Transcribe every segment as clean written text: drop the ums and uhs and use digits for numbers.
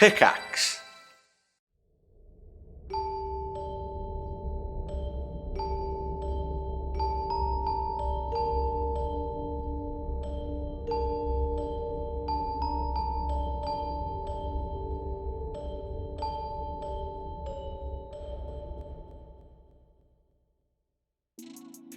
Pickaxe.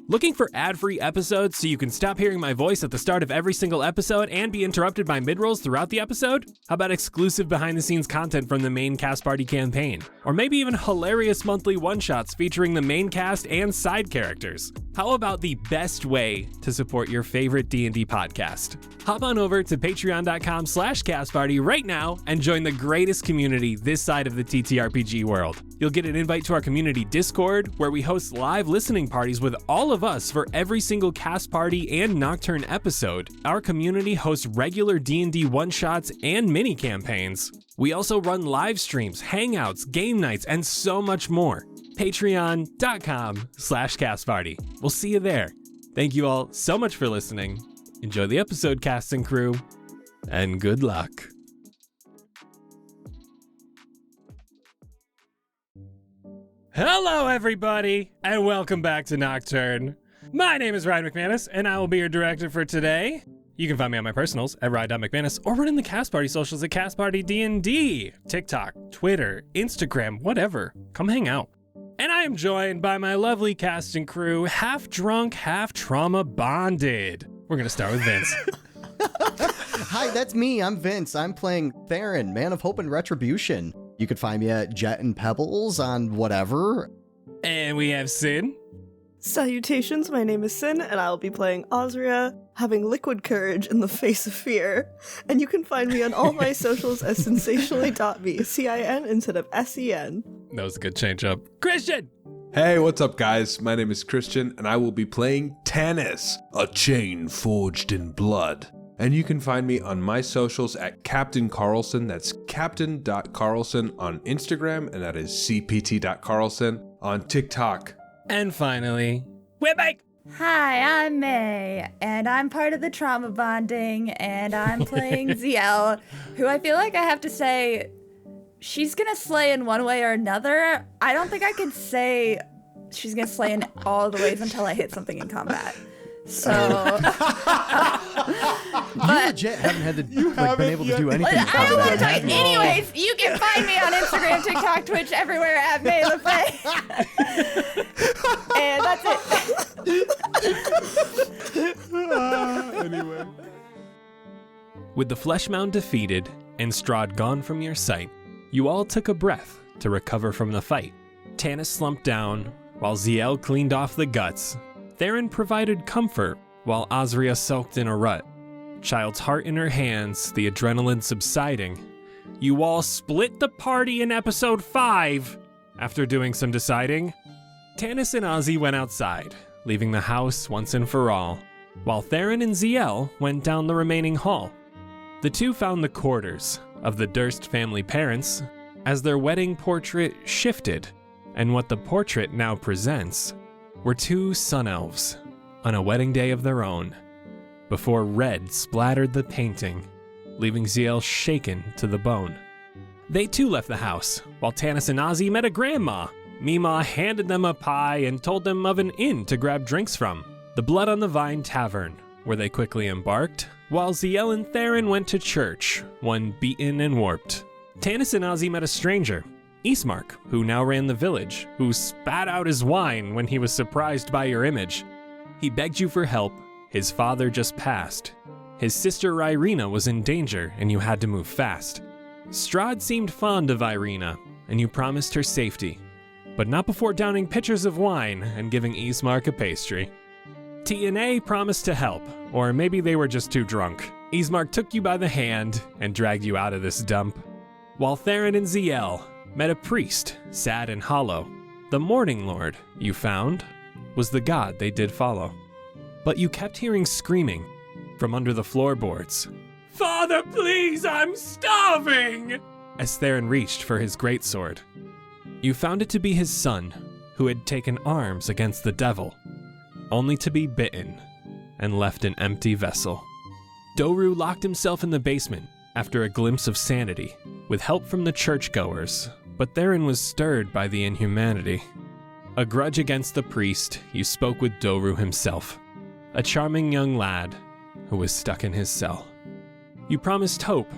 Looking for ad-free episodes so you can stop hearing my voice at the start of every single episode and be interrupted by mid-rolls throughout the episode? How about exclusive behind-the-scenes content from the main Cast Party campaign? Or maybe even hilarious monthly one-shots featuring the main cast and side characters? How about the best way to support your favorite D&D podcast? Hop on over to patreon.com/castparty right now and join the greatest community this side of the TTRPG world. You'll get an invite to our community Discord, where we host live listening parties with all of us for every single Cast Party and Nocturne episode. Our community hosts regular D&D one-shots and mini-campaigns. We also run live streams, hangouts, game nights, and so much more. Patreon.com/castparty. We'll see you there. Thank you all so much for listening. Enjoy the episode, cast and crew, and good luck. Hello, everybody, and welcome back to Nocturne. My name is Ryan McManus, and I will be your director for today. You can find me on my personals at Ryan.McManus or run in the Cast Party socials at Cast Party D&D, TikTok, Twitter, Instagram, whatever. Come hang out. And I am joined by my lovely cast and crew, half drunk, half trauma bonded. We're going to start with Vince. Hi, that's me. I'm Vince. I'm playing Theren, Man of Hope and Retribution. You could find me at Jet and Pebbles on whatever. And we have Sin. Salutations, my name is Sin, and I'll be playing Aasria, having liquid courage in the face of fear. And you can find me on all my socials as sensationally.me, C-I-N instead of S-E-N. That was a good change up. Christian! Hey, what's up, guys? My name is Christian, and I will be playing Tannis, a chain forged in blood. And you can find me on my socials at Captain Carlson. That's captain.carlson on Instagram, and that is cpt.carlson on TikTok. And finally, we're back! Hi, I'm May, and I'm part of the trauma bonding, and I'm playing Zielle, who I feel like I have to say, she's gonna slay in one way or another. I don't think I could say she's gonna slay in all the ways until I hit something in combat. So, You legit haven't had to been able to do anything. I don't want to talk. Anyways, you can find me on Instagram, TikTok, Twitch, everywhere at May LaFay. And that's it. Anyway. With the Flesh Mound defeated and Strahd gone from your sight, you all took a breath to recover from the fight. Tannis slumped down, while Zielle cleaned off the guts. Theren provided comfort, while Aasria sulked in a rut. Child's heart in her hands, the adrenaline subsiding. You all split the party in episode 5. After doing some deciding, Tannis and Ozzy went outside, leaving the house once and for all, while Theren and Zielle went down the remaining hall. The two found the quarters of the Durst family parents as their wedding portrait shifted, and what the portrait now presents were two sun elves on a wedding day of their own, before red splattered the painting, leaving Zielle shaken to the bone. They too left the house, while Tannis and Ozzy met a grandma. Mima handed them a pie and told them of an inn to grab drinks from, the Blood on the Vine Tavern, where they quickly embarked, while Zielle and Theren went to church, one beaten and warped. Tannis and Ozzy met a stranger, Ismark, who now ran the village, who spat out his wine when he was surprised by your image. He begged you for help. His father just passed. His sister Irina was in danger, and you had to move fast. Strahd seemed fond of Irina, and you promised her safety, but not before downing pitchers of wine and giving Ismark a pastry. TNA promised to help, or maybe they were just too drunk. Ismark took you by the hand and dragged you out of this dump. While Theren and Zielle met a priest, sad and hollow. The Morning Lord, you found, was the god they did follow. But you kept hearing screaming from under the floorboards. "Father, please, I'm starving!" as Theren reached for his greatsword. You found it to be his son, who had taken arms against the devil, only to be bitten and left an empty vessel. Doru locked himself in the basement after a glimpse of sanity, with help from the churchgoers, but Theren was stirred by the inhumanity. A grudge against the priest, you spoke with Doru himself, a charming young lad who was stuck in his cell. You promised hope.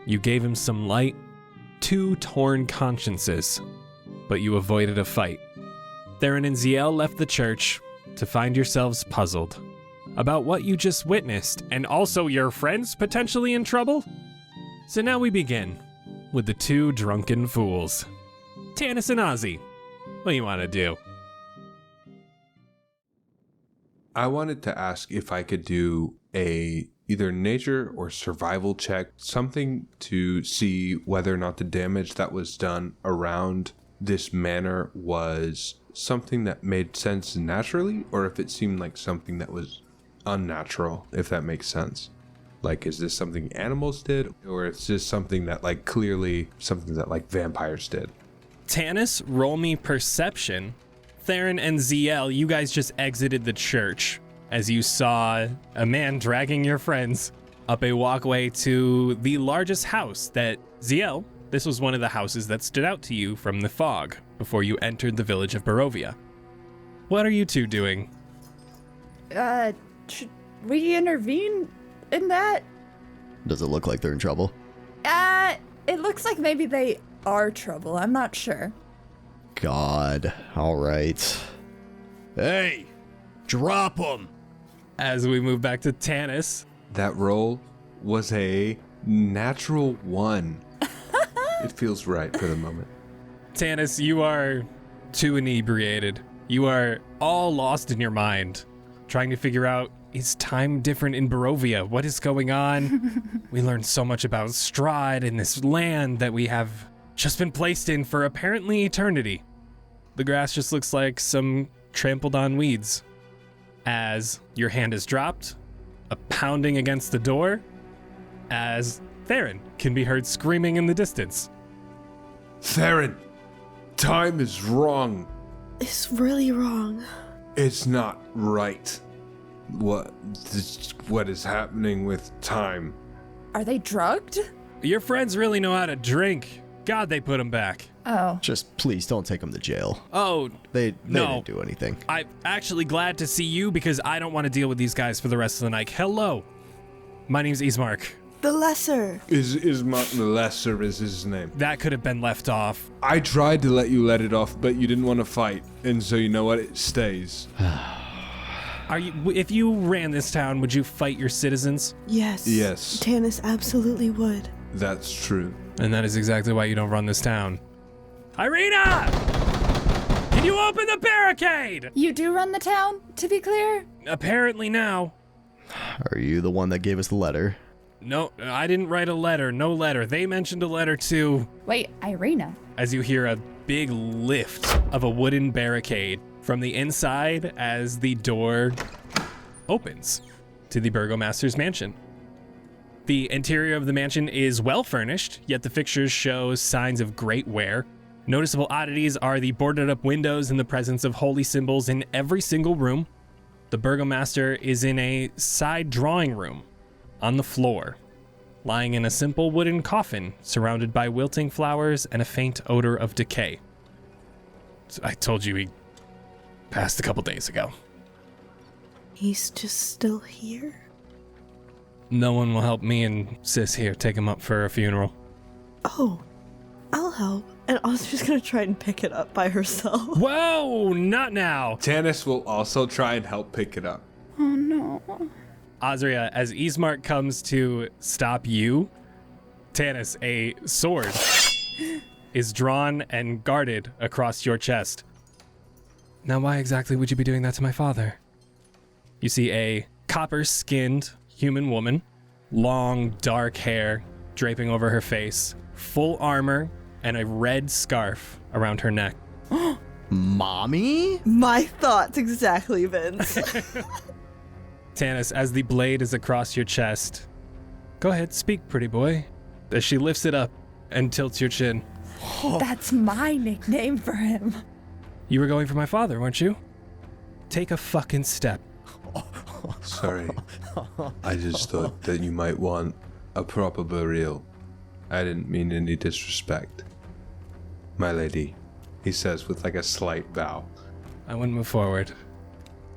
You gave him some light, 2 torn consciences, but you avoided a fight. Theren and Zielle left the church to find yourselves puzzled about what you just witnessed, and also your friends potentially in trouble? So now we begin with the 2 drunken fools. Tannis and Ozzy, what do you want to do? I wanted to ask if I could do a either nature or survival check, something to see whether or not the damage that was done around this manor was something that made sense naturally, or if it seemed like something that was unnatural, if that makes sense. Like, is this something animals did, or is this something that like clearly something that like vampires did? Tannis, roll me perception. Theren and Zielle, you guys just exited the church as you saw a man dragging your friends up a walkway to the largest house that Zielle, this was one of the houses that stood out to you from the fog before you entered the village of Barovia. What are you 2 doing? Should we intervene in that? Does it look like they're in trouble? It looks like maybe they are trouble. I'm not sure. God. All right. Hey, drop them. As we move back to Tannis. That roll was a natural 1. It feels right for the moment. Tannis, you are too inebriated. You are all lost in your mind, trying to figure out, is time different in Barovia? What is going on? We learned so much about Strahd and this land that we have just been placed in for apparently eternity. The grass just looks like some trampled on weeds. As your hand is dropped, a pounding against the door, as Theren can be heard screaming in the distance. Theren, time is wrong. It's really wrong. It's not right. What is happening with time? Are they drugged? Your friends really know how to drink. God, they put them back. Oh. Just please don't take them to jail. Oh, They no. didn't do anything. I'm actually glad to see you because I don't want to deal with these guys for the rest of the night. Hello. My name's Ismark. The lesser. Is Martin the Lesser is his name. That could have been left off. I tried to let you let it off, but you didn't want to fight. And so you know what? It stays. If you ran this town, would you fight your citizens? Yes. Yes. Tannis absolutely would. That's true. And that is exactly why you don't run this town. Irina! Can you open the barricade? You do run the town, to be clear? Apparently now. Are you the one that gave us the letter? No, I didn't write a letter. No letter. They mentioned a letter too. Wait, Irina. As you hear a big lift of a wooden barricade from the inside as the door opens to the burgomaster's mansion. The interior of the mansion is well furnished, yet the fixtures show signs of great wear. Noticeable oddities are the boarded up windows and the presence of holy symbols in every single room. The burgomaster is in a side drawing room on the floor, lying in a simple wooden coffin surrounded by wilting flowers and a faint odor of decay. So I told you he passed a couple days ago. He's just still here? No one will help me and Sis here take him up for a funeral. Oh, I'll help. And Austria's gonna try and pick it up by herself. Whoa, not now. Tannis will also try and help pick it up. Oh no. Aasria, as Ismark comes to stop you, Tannis, a sword is drawn and guarded across your chest. Now, why exactly would you be doing that to my father? You see a copper-skinned human woman, long, dark hair draping over her face, full armor, and a red scarf around her neck. Mommy? My thoughts exactly, Vince. Tannis, as the blade is across your chest, go ahead, speak, pretty boy. As she lifts it up and tilts your chin. That's my nickname for him. You were going for my father, weren't you? Take a fucking step. Sorry. I just thought that you might want a proper burial. I didn't mean any disrespect. My lady, he says with like a slight bow. I wouldn't move forward.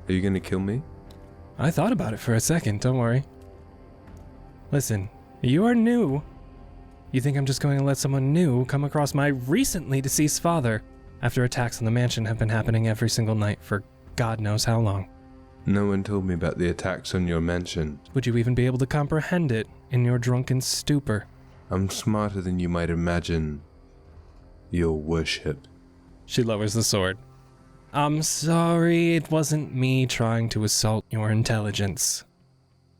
Are you gonna kill me? I thought about it for a second, don't worry. Listen, you are new. You think I'm just going to let someone new come across my recently deceased father after attacks on the mansion have been happening every single night for God knows how long? No one told me about the attacks on your mansion. Would you even be able to comprehend it in your drunken stupor? I'm smarter than you might imagine, your worship. She lowers the sword. I'm sorry, it wasn't me trying to assault your intelligence.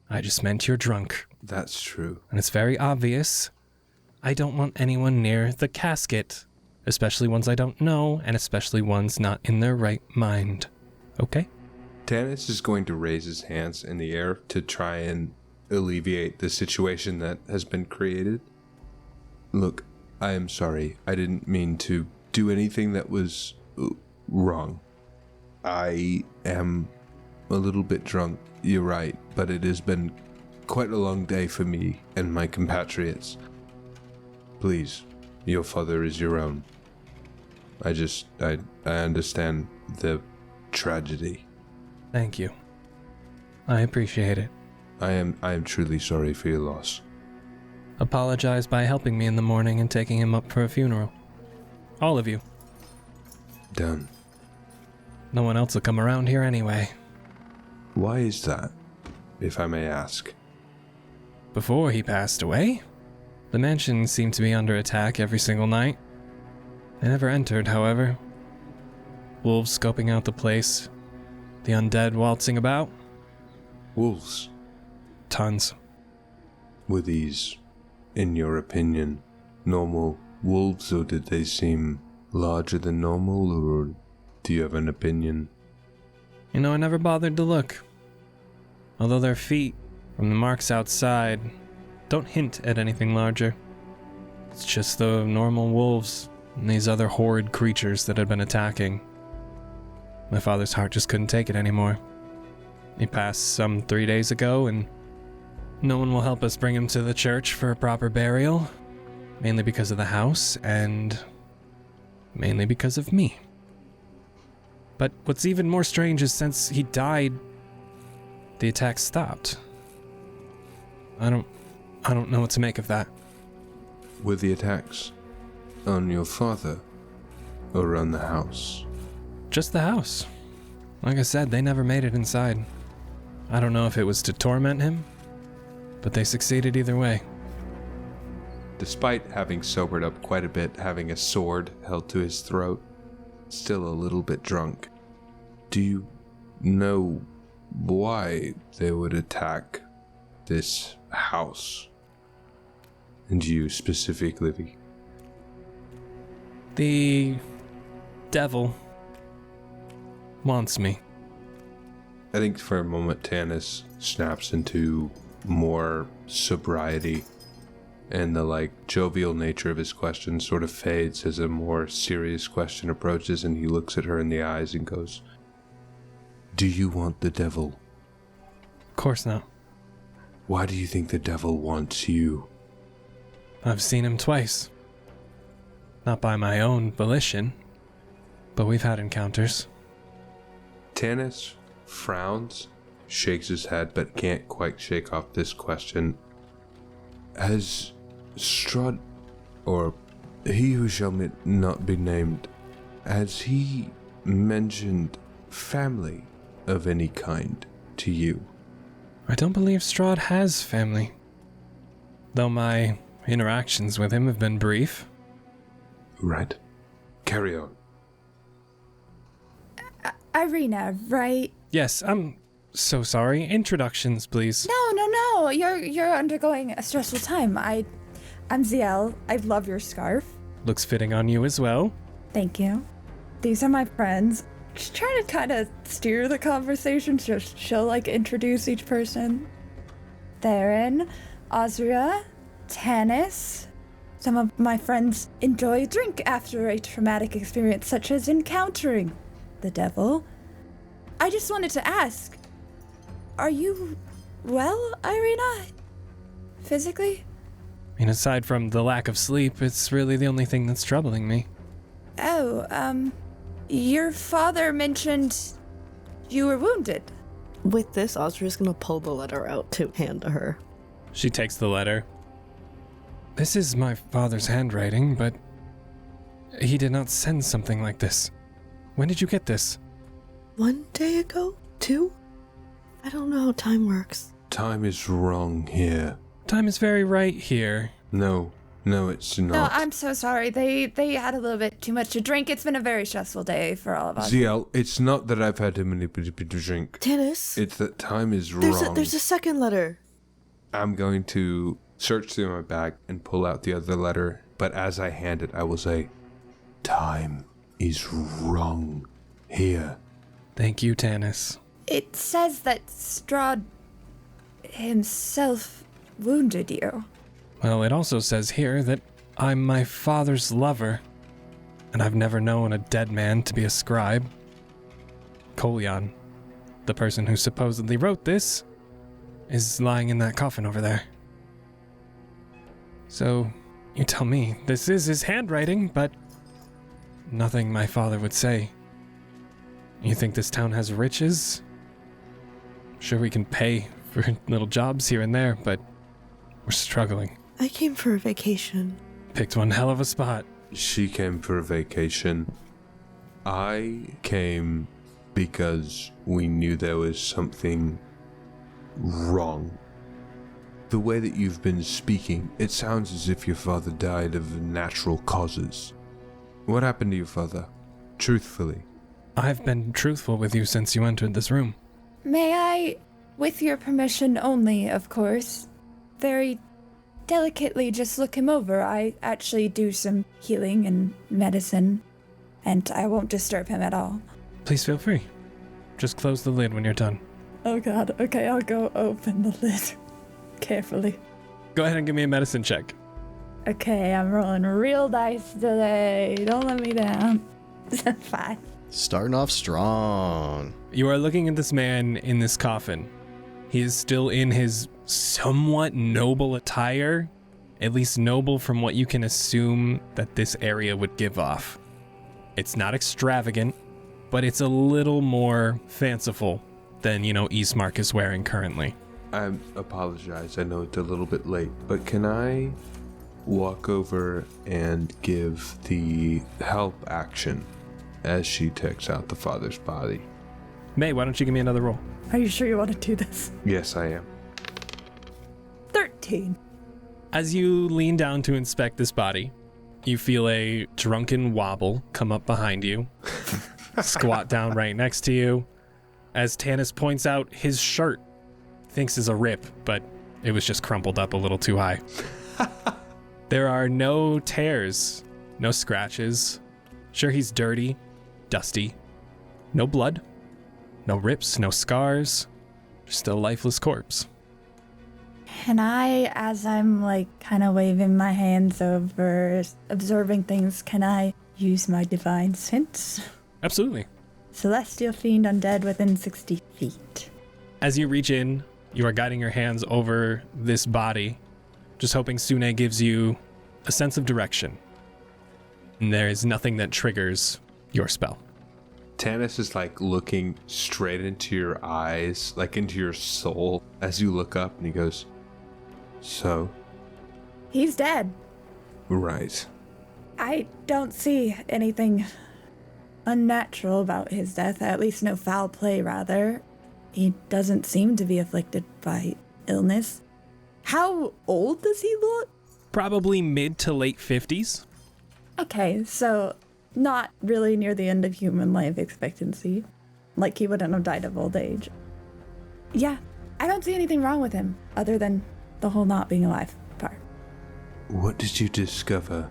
I just meant you're drunk. That's true. And it's very obvious. I don't want anyone near the casket, especially ones I don't know, and especially ones not in their right mind. Okay? Tannis is going to raise his hands in the air to try and alleviate the situation that has been created. Look, I am sorry. I didn't mean to do anything that was wrong. I am a little bit drunk, you're right, but it has been quite a long day for me and my compatriots. Please, your father is your own. I understand the tragedy. Thank you. I appreciate it. I am truly sorry for your loss. Apologize by helping me in the morning and taking him up for a funeral. All of you. Done. No one else will come around here anyway. Why is that, if I may ask? Before he passed away, the mansion seemed to be under attack every single night. They never entered, however. Wolves scoping out the place. The undead waltzing about. Wolves? Tons. Were these, in your opinion, normal wolves, or did they seem larger than normal, or do you have an opinion? You know, I never bothered to look. Although their feet, from the marks outside, don't hint at anything larger. It's just the normal wolves and these other horrid creatures that had been attacking. My father's heart just couldn't take it anymore. He passed some 3 days ago, and no one will help us bring him to the church for a proper burial, mainly because of the house, and mainly because of me. But what's even more strange is since he died, the attacks stopped. I don't know what to make of that. Were the attacks on your father, or on the house? Just the house. Like I said, they never made it inside. I don't know if it was to torment him, but they succeeded either way. Despite having sobered up quite a bit, having a sword held to his throat, still a little bit drunk, do you know why they would attack this house? And you specifically? The devil wants me. I think for a moment Tannis snaps into more sobriety, and the jovial nature of his question sort of fades as a more serious question approaches, and he looks at her in the eyes and goes, "Do you want the devil?" Of course not. Why do you think the devil wants you? I've seen him twice. Not by my own volition, but we've had encounters. Tannis frowns, shakes his head, but can't quite shake off this question. Has Strahd, or he who shall not be named, has he mentioned family of any kind to you? I don't believe Strahd has family, though my interactions with him have been brief. Right. Carry on. Irina, right? Yes, I'm so sorry. Introductions, please. No. You're undergoing a stressful time. I'm Zielle. I love your scarf. Looks fitting on you as well. Thank you. These are my friends. Just trying to kind of steer the conversation. She'll introduce each person. Theren, Aasria, Tannis. Some of my friends enjoy a drink after a traumatic experience, such as encountering the devil. I just wanted to ask, are you well, Irina? Physically? mean, aside from the lack of sleep, it's really the only thing that's troubling me. Oh, your father mentioned you were wounded. With this, Aasria's gonna pull the letter out to hand to her. She takes the letter. This is my father's handwriting, but he did not send something like this. When did you get this? 1 day ago? 2? I don't know how time works. Time is wrong here. Time is very right here. No, it's not. No, I'm so sorry. They had a little bit too much to drink. It's been a very stressful day for all of us. Zielle, it's not that I've had too many to drink. Tannis? It's that time is wrong. There's a second letter. I'm going to search through my bag and pull out the other letter, but as I hand it, I will say, time is wrong here. Thank you, Tannis. It says that Strahd himself wounded you. Well, it also says here that I'm my father's lover, and I've never known a dead man to be a scribe. Kolyan, the person who supposedly wrote this, is lying in that coffin over there. So, you tell me, this is his handwriting, but nothing my father would say. You think this town has riches? Sure, we can pay for little jobs here and there, but we're struggling. I came for a vacation. Picked one hell of a spot. She came for a vacation. I came because we knew there was something wrong. The way that you've been speaking, it sounds as if your father died of natural causes. What happened to your father? Truthfully. I've been truthful with you since you entered this room. May I, with your permission only, of course, very delicately just look him over? I actually do some healing and medicine, and I won't disturb him at all. Please feel free. Just close the lid when you're done. Oh god, okay, I'll go open the lid carefully. Go ahead and give me a medicine check. Okay, I'm rolling real dice today. Don't let me down. 5. Starting off strong. You are looking at this man in this coffin. He is still in his somewhat noble attire, at least noble from what you can assume that this area would give off. It's not extravagant, but it's a little more fanciful than, Eastmark is wearing currently. I apologize, I know it's a little bit late, but can I walk over and give the help action as she takes out the father's body? May, why don't you give me another roll? Are you sure you want to do this? Yes, I am. 13. As you lean down to inspect this body, you feel a drunken wobble come up behind you, squat down right next to you, as Tannis points out his shirt. Thinks is a rip, but it was just crumpled up a little too high. There are no tears, no scratches. Sure, he's dirty, dusty. No blood, no rips, no scars. Just a lifeless corpse. Can I, as I'm kind of waving my hands over, observing things, can I use my divine sense? Absolutely. Celestial fiend undead within 60 feet. As you reach in, you are guiding your hands over this body, just hoping Sune gives you a sense of direction. And there is nothing that triggers your spell. Tannis is looking straight into your eyes, into your soul, as you look up, and he goes, "So?" He's dead. Right. I don't see anything unnatural about his death, at least no foul play, rather. He doesn't seem to be afflicted by illness. How old does he look? Probably mid to late 50s. Okay, so not really near the end of human life expectancy. He wouldn't have died of old age. Yeah, I don't see anything wrong with him, other than the whole not being alive part. What did you discover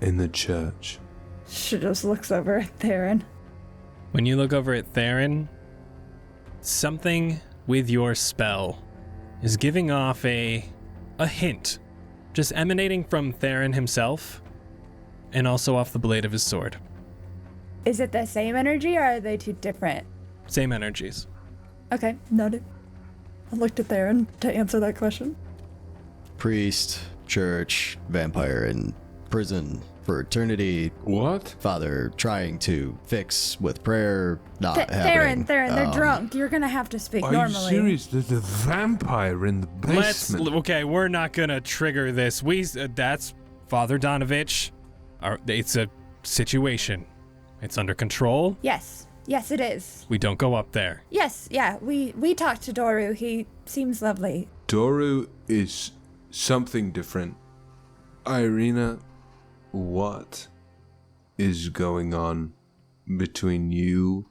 in the church? She just looks over at Theren. When you look over at Theren, something with your spell is giving off a hint, just emanating from Theren himself, and also off the blade of his sword. Is it the same energy, or are they two different? Same energies. Okay, noted. I looked at Theren to answer that question. Priest church, vampire in prison for eternity, What? father trying to fix with prayer, not happening. Theren, they're drunk. You're gonna have to speak Are normally. you serious? There's a vampire in the basement. Okay, we're not gonna trigger this. That's Father Donovich. It's a situation. It's under control. Yes, it is. We don't go up there. Yes, yeah. We talked to Doru. He seems lovely. Doru is something different. Irina, what is going on between you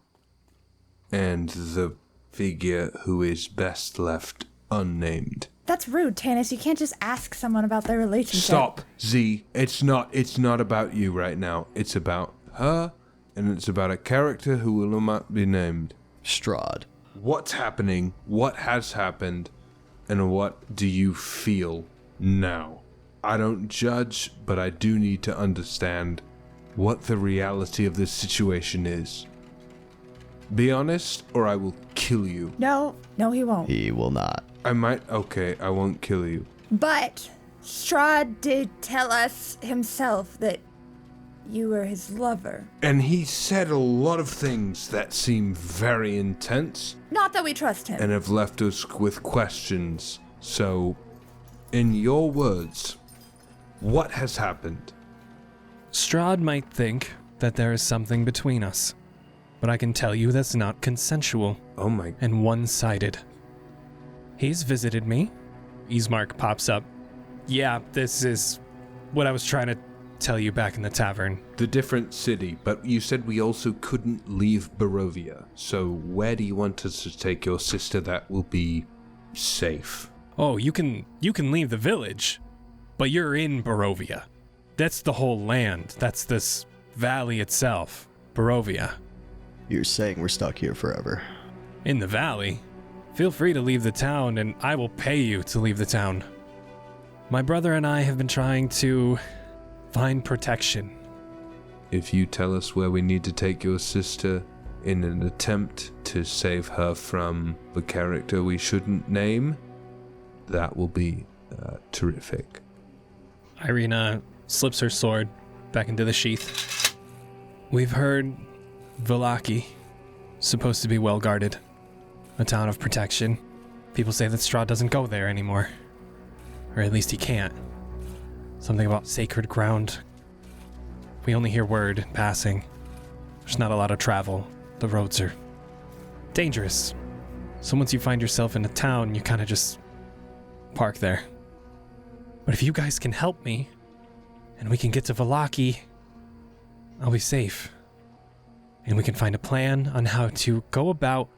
and the figure who is best left unnamed? That's rude, Tannis. You can't just ask someone about their relationship. Stop, Z. It's not about you right now. It's about her, and it's about a character who will not be named. Strahd. What's happening? What has happened? And what do you feel now? I don't judge, but I do need to understand what the reality of this situation is. Be honest, or I will kill you. No, he won't. He will not. I might. Okay, I won't kill you. But Strahd did tell us himself that you were his lover. And he said a lot of things that seem very intense Not that we trust him. and have left us with questions. So, in your words, what has happened? Strahd might think that there is something between us, but I can tell you that's not consensual Oh my. and one-sided. He's visited me. Ismark pops up. Yeah, this is what I was trying to tell you back in the tavern. The different city, but you said we also couldn't leave Barovia. So where do you want us to take your sister that will be safe? Oh, you can leave the village, but you're in Barovia. That's the whole land. That's this valley itself, Barovia. You're saying we're stuck here forever. In the valley? Feel free to leave the town, and I will pay you to leave the town. My brother and I have been trying to find protection. If you tell us where we need to take your sister in an attempt to save her from the character we shouldn't name, that will be terrific. Irina slips her sword back into the sheath. We've heard Vallaki, supposed to be well guarded. A town of protection. People say that Strahd doesn't go there anymore. Or at least he can't. Something about sacred ground. We only hear word in passing. There's not a lot of travel. The roads are dangerous. So once you find yourself in a town, you kind of just park there. But if you guys can help me, and we can get to Vallaki, I'll be safe. And we can find a plan on how to go about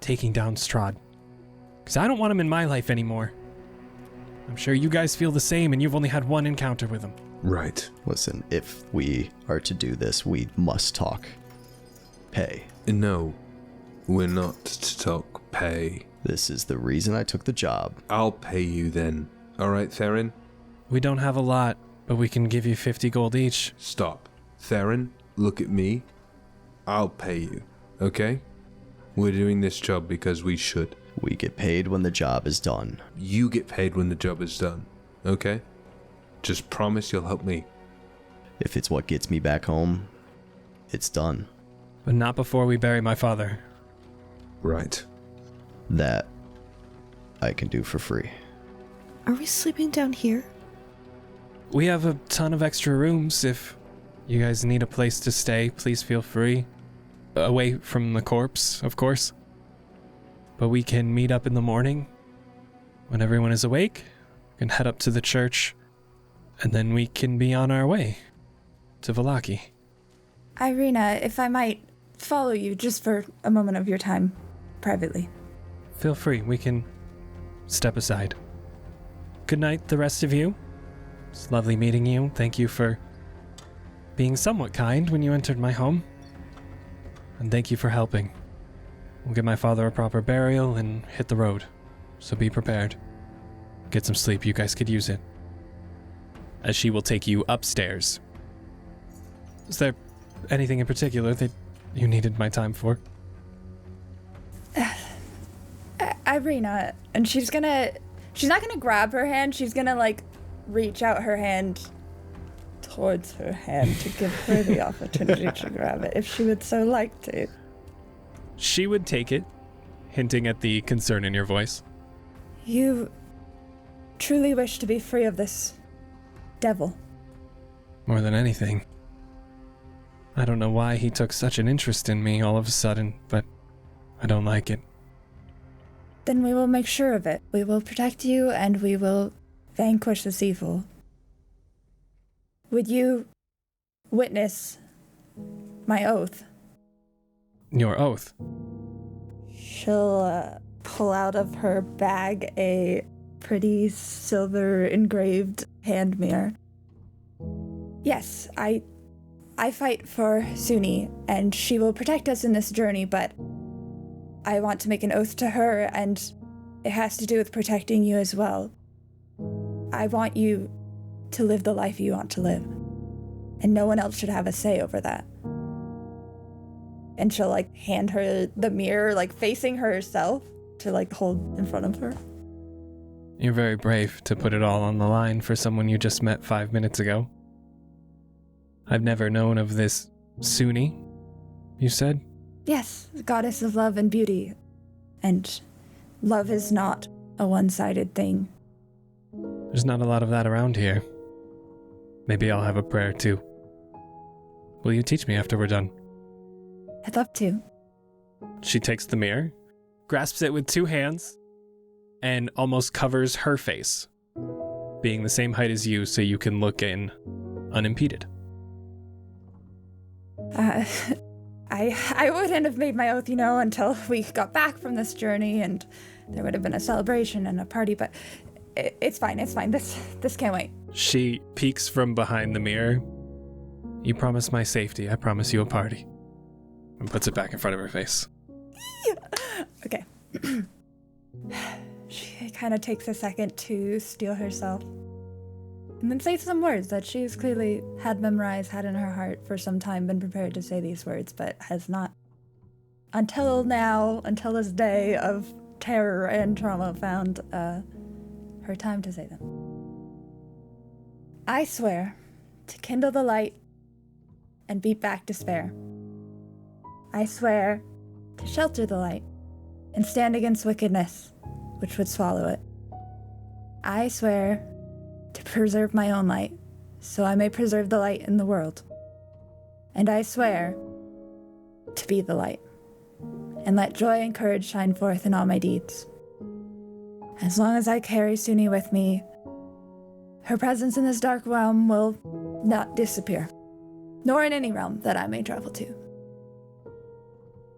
taking down Strahd. Because I don't want him in my life anymore. I'm sure you guys feel the same, and you've only had one encounter with him. Right. Listen, if we are to do this, we must talk. Pay. No, we're not to talk pay. This is the reason I took the job. I'll pay you then. All right, Theren? We don't have a lot, but we can give you 50 gold each. Stop. Theren, look at me. I'll pay you, okay? We're doing this job because we should. We get paid when the job is done. You get paid when the job is done, okay? Just promise you'll help me. If it's what gets me back home, it's done. But not before we bury my father. Right. That I can do for free. Are we sleeping down here? We have a ton of extra rooms. If you guys need a place to stay, please feel free. Away from the corpse, of course. But we can meet up in the morning when everyone is awake. We can head up to the church, and then we can be on our way to Vallaki. Irina, if I might follow you just for a moment of your time, privately. Feel free. We can step aside. Good night, the rest of you. It's lovely meeting you. Thank you for being somewhat kind when you entered my home. And thank you for helping. We'll give my father a proper burial and hit the road. So be prepared. Get some sleep. You guys could use it. As she will take you upstairs. Is there anything in particular that you needed my time for? Irina, and she's not gonna grab her hand, she's gonna reach out her hand towards her hand to give her the opportunity to grab it, if she would so like to. She would take it, hinting at the concern in your voice. You truly wish to be free of this devil? More than anything. I don't know why he took such an interest in me all of a sudden, but I don't like it. Then we will make sure of it. We will protect you, and we will vanquish this evil. Would you witness my oath? Your oath? She'll pull out of her bag a pretty silver engraved hand mirror. Yes, I fight for Suni, and she will protect us in this journey, but I want to make an oath to her, and it has to do with protecting you as well. I want you to live the life you want to live, and no one else should have a say over that. And she'll, hand her the mirror, facing herself to, hold in front of her. You're very brave to put it all on the line for someone you just met 5 minutes ago. I've never known of this Suni, you said? Yes, the goddess of love and beauty. And love is not a one-sided thing. There's not a lot of that around here. Maybe I'll have a prayer too. Will you teach me after we're done? I'd love to. She takes the mirror, grasps it with 2 hands, and almost covers her face, being the same height as you so you can look in unimpeded. I wouldn't have made my oath, until we got back from this journey, and there would have been a celebration and a party, but it's fine. This can't wait. She peeks from behind the mirror. You promise my safety, I promise you a party. And puts it back in front of her face. Okay. She kind of takes a second to steel herself, and then say some words that she's clearly had memorized, had in her heart for some time, been prepared to say these words, but has not, until this day of terror and trauma, found her time to say them. I swear to kindle the light and beat back despair. I swear to shelter the light and stand against wickedness, which would swallow it. I swear to preserve my own light, so I may preserve the light in the world. And I swear to be the light, and let joy and courage shine forth in all my deeds. As long as I carry Suni with me, her presence in this dark realm will not disappear, nor in any realm that I may travel to.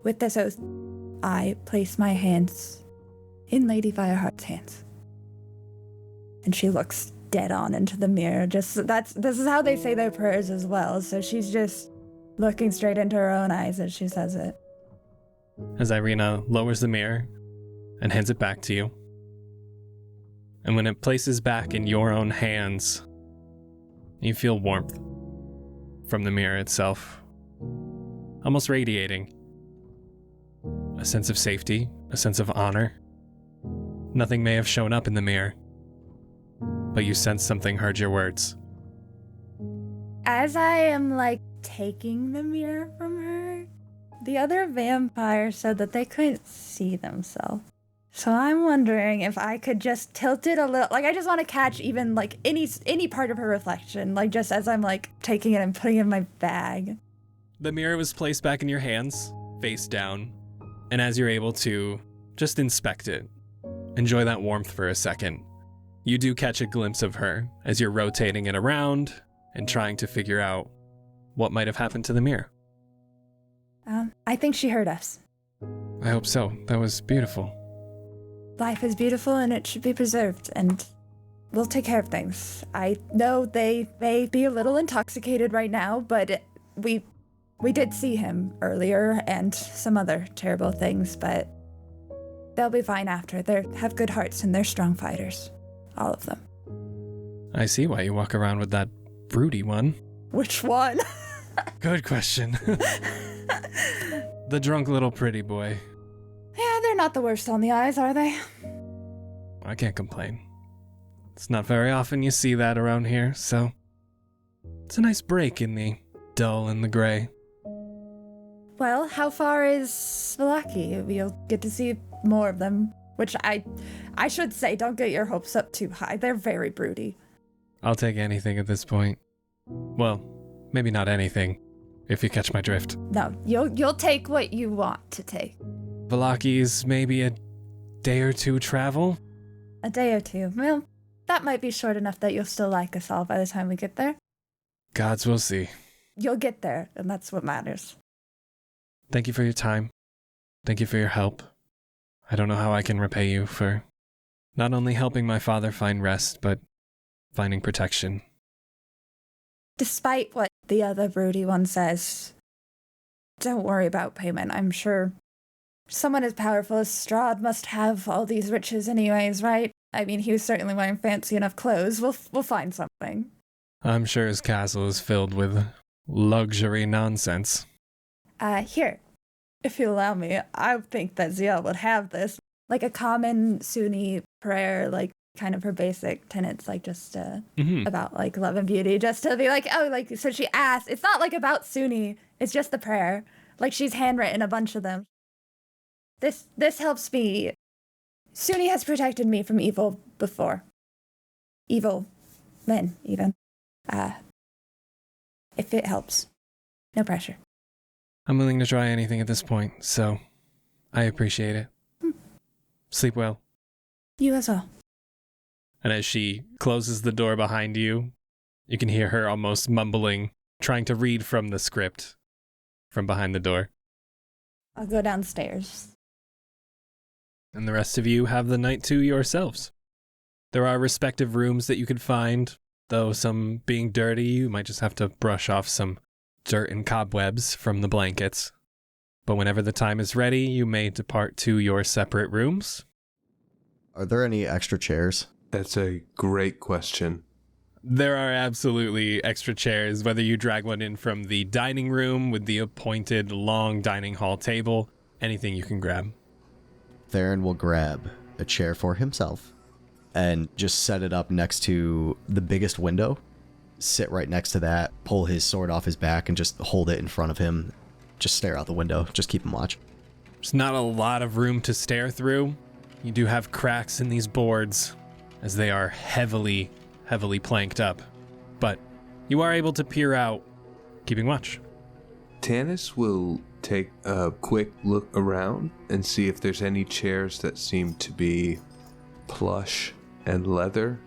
With this oath, I place my hands in Lady Fireheart's hands. And she looks dead on into the mirror. This is how they say their prayers as well. So she's just looking straight into her own eyes as she says it. As Irina lowers the mirror and hands it back to you. And when it places back in your own hands, you feel warmth from the mirror itself, almost radiating. A sense of safety, a sense of honor. Nothing may have shown up in the mirror, but you sense something heard your words. As I am taking the mirror from her, the other vampire said that they couldn't see themselves. So I'm wondering if I could just tilt it a little. I just want to catch even any part of her reflection, just as I'm taking it and putting it in my bag. The mirror was placed back in your hands, face down, and as you're able to just inspect it, enjoy that warmth for a second, you do catch a glimpse of her as you're rotating it around and trying to figure out what might have happened to the mirror. I think she heard us. I hope so. That was beautiful. Life is beautiful and it should be preserved, and we'll take care of things. I know they may be a little intoxicated right now, but we did see him earlier and some other terrible things, but they'll be fine after. They have good hearts and they're strong fighters. All of them. I see why you walk around with that broody one. Which one? Good question. The drunk little pretty boy. Yeah, they're not the worst on the eyes, are they? I can't complain. It's not very often you see that around here, so it's a nice break in the dull and the gray. Well, how far is Vallaki? You'll get to see more of them, which I should say, don't get your hopes up too high. They're very broody. I'll take anything at this point. Well, maybe not anything, if you catch my drift. No, you'll take what you want to take. Valaki's maybe a day or two travel? A day or two. Well, that might be short enough that you'll still like us all by the time we get there. Gods will see. You'll get there, and that's what matters. Thank you for your time. Thank you for your help. I don't know how I can repay you for not only helping my father find rest, but finding protection. Despite what the other broody one says, don't worry about payment. I'm sure someone as powerful as Strahd must have all these riches anyways, right? I mean, he was certainly wearing fancy enough clothes. We'll find something. I'm sure his castle is filled with luxury nonsense. Here, if you allow me, I think that Zielle would have this. Like a common Sunni prayer, like kind of her basic tenets, like just about like love and beauty, just to be like, oh, like, so she asked. It's not like about Sunni, it's just the prayer. Like she's handwritten a bunch of them. This helps me. Sunni has protected me from evil before. Evil men, even. If it helps. No pressure. I'm willing to try anything at this point, so I appreciate it. Sleep well. You as well. And as she closes the door behind you, you can hear her almost mumbling, trying to read from the script from behind the door. I'll go downstairs. And the rest of you have the night to yourselves. There are respective rooms that you could find, though some being dirty, you might just have to brush off some dirt and cobwebs from the blankets. But whenever the time is ready, you may depart to your separate rooms. Are there any extra chairs? That's a great question. There are absolutely extra chairs, whether you drag one in from the dining room with the appointed long dining hall table, anything you can grab. Theren will grab a chair for himself and just set it up next to the biggest window. Sit right next to that, pull his sword off his back, and just hold it in front of him. Just stare out the window. Just keep him watch. There's not a lot of room to stare through. You do have cracks in these boards, as they are heavily planked up. But you are able to peer out, keeping watch. Tannis will take a quick look around and see if there's any chairs that seem to be plush and leather.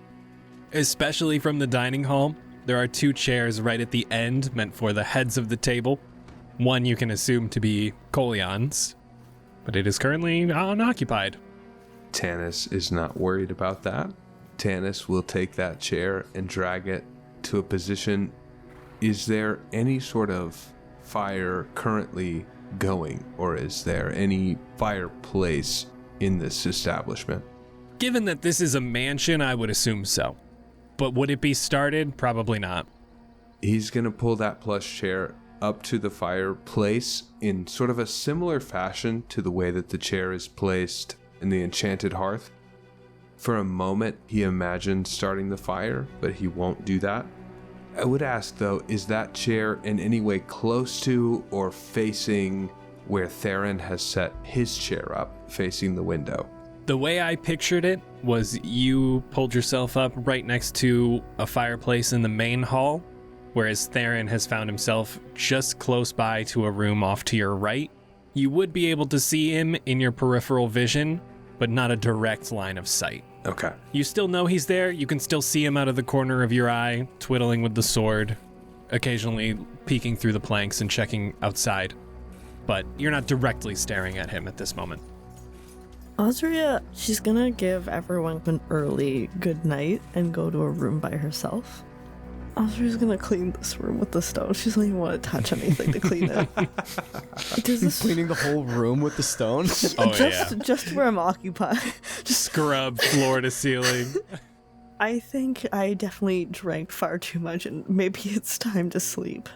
Especially from the dining hall, there are 2 chairs right at the end meant for the heads of the table. One you can assume to be Kolyan's, but it is currently unoccupied. Tannis is not worried about that. Tannis will take that chair and drag it to a position. Is there any sort of fire currently going, or is there any fireplace in this establishment? Given that this is a mansion, I would assume so. But would it be started? Probably not. He's going to pull that plush chair up to the fireplace in sort of a similar fashion to the way that the chair is placed in the enchanted hearth. For a moment, he imagined starting the fire, but he won't do that. I would ask, though, is that chair in any way close to or facing where Theren has set his chair up, facing the window? The way I pictured it was you pulled yourself up right next to a fireplace in the main hall, whereas Theren has found himself just close by to a room off to your right. You would be able to see him in your peripheral vision, but not a direct line of sight. Okay. You still know he's there. You can still see him out of the corner of your eye, twiddling with the sword, occasionally peeking through the planks and checking outside. But you're not directly staring at him at this moment. Aasria, she's gonna give everyone an early good night and go to a room by herself. Aasria's gonna clean this room with the stone. She doesn't even want to touch anything to clean it. Does this Cleaning the whole room with the stone? just where I'm occupied. Just Scrub floor to ceiling. I think I definitely drank far too much and maybe it's time to sleep.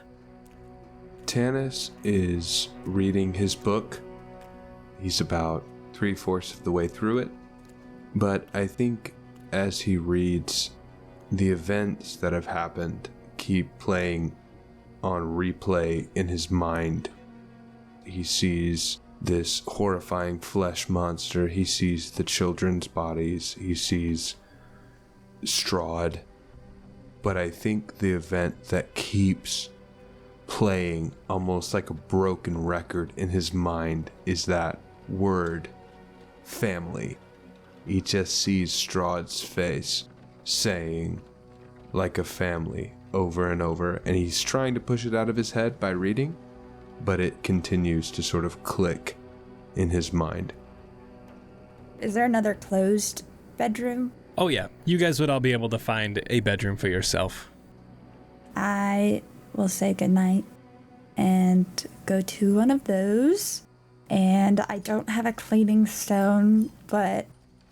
Tannis is reading his book. He's about 3/4 of the way through it. But I think as he reads, the events that have happened keep playing on replay in his mind. He sees this horrifying flesh monster. He sees the children's bodies. He sees Strahd. But I think the event that keeps playing almost like a broken record in his mind is that word, family. He just sees Strahd's face saying, like a family, over and over, and he's trying to push it out of his head by reading, but it continues to sort of click in his mind. Is there another closed bedroom? Oh yeah, you guys would all be able to find a bedroom for yourself. I will say goodnight and go to one of those. And I don't have a cleaning stone, but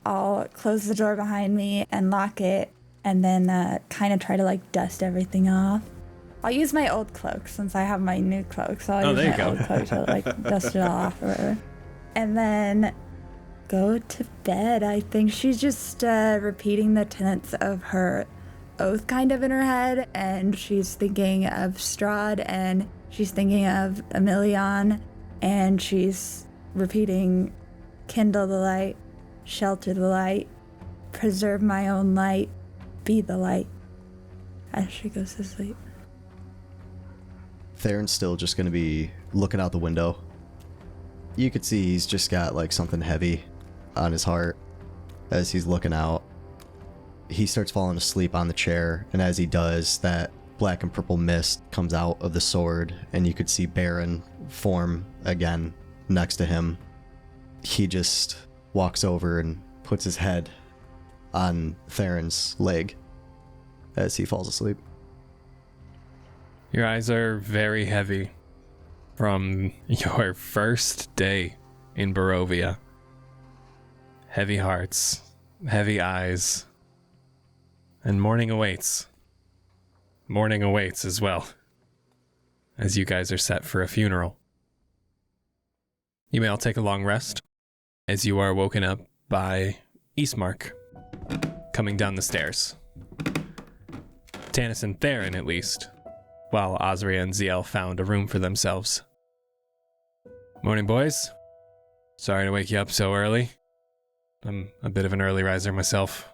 I'll close the door behind me and lock it, and then kind of try to like dust everything off. I'll use my old cloak since I have my new cloak, so I'll use my old cloak to like dust it off or whatever. And then go to bed. I think she's just repeating the tenets of her oath kind of in her head, and she's thinking of Strahd, and she's thinking of Emilion, and she's repeating, kindle the light, shelter the light, preserve my own light, be the light, as she goes to sleep. Theron's still just going to be looking out the window. You could see he's just got like something heavy on his heart as he's looking out. He starts falling asleep on the chair, and as he does, that black and purple mist comes out of the sword, and you could see Baron form again next to him. He just walks over and puts his head on Theron's leg as he falls asleep. Your eyes are very heavy from your first day in Barovia. Heavy hearts, heavy eyes, and morning awaits. Morning awaits as well, as you guys are set for a funeral. You may all take a long rest as you are woken up by Eastmark coming down the stairs. Tannis and Theren, at least, while Aasria and Zielle found a room for themselves. Morning, boys. Sorry to wake you up so early. I'm a bit of an early riser myself.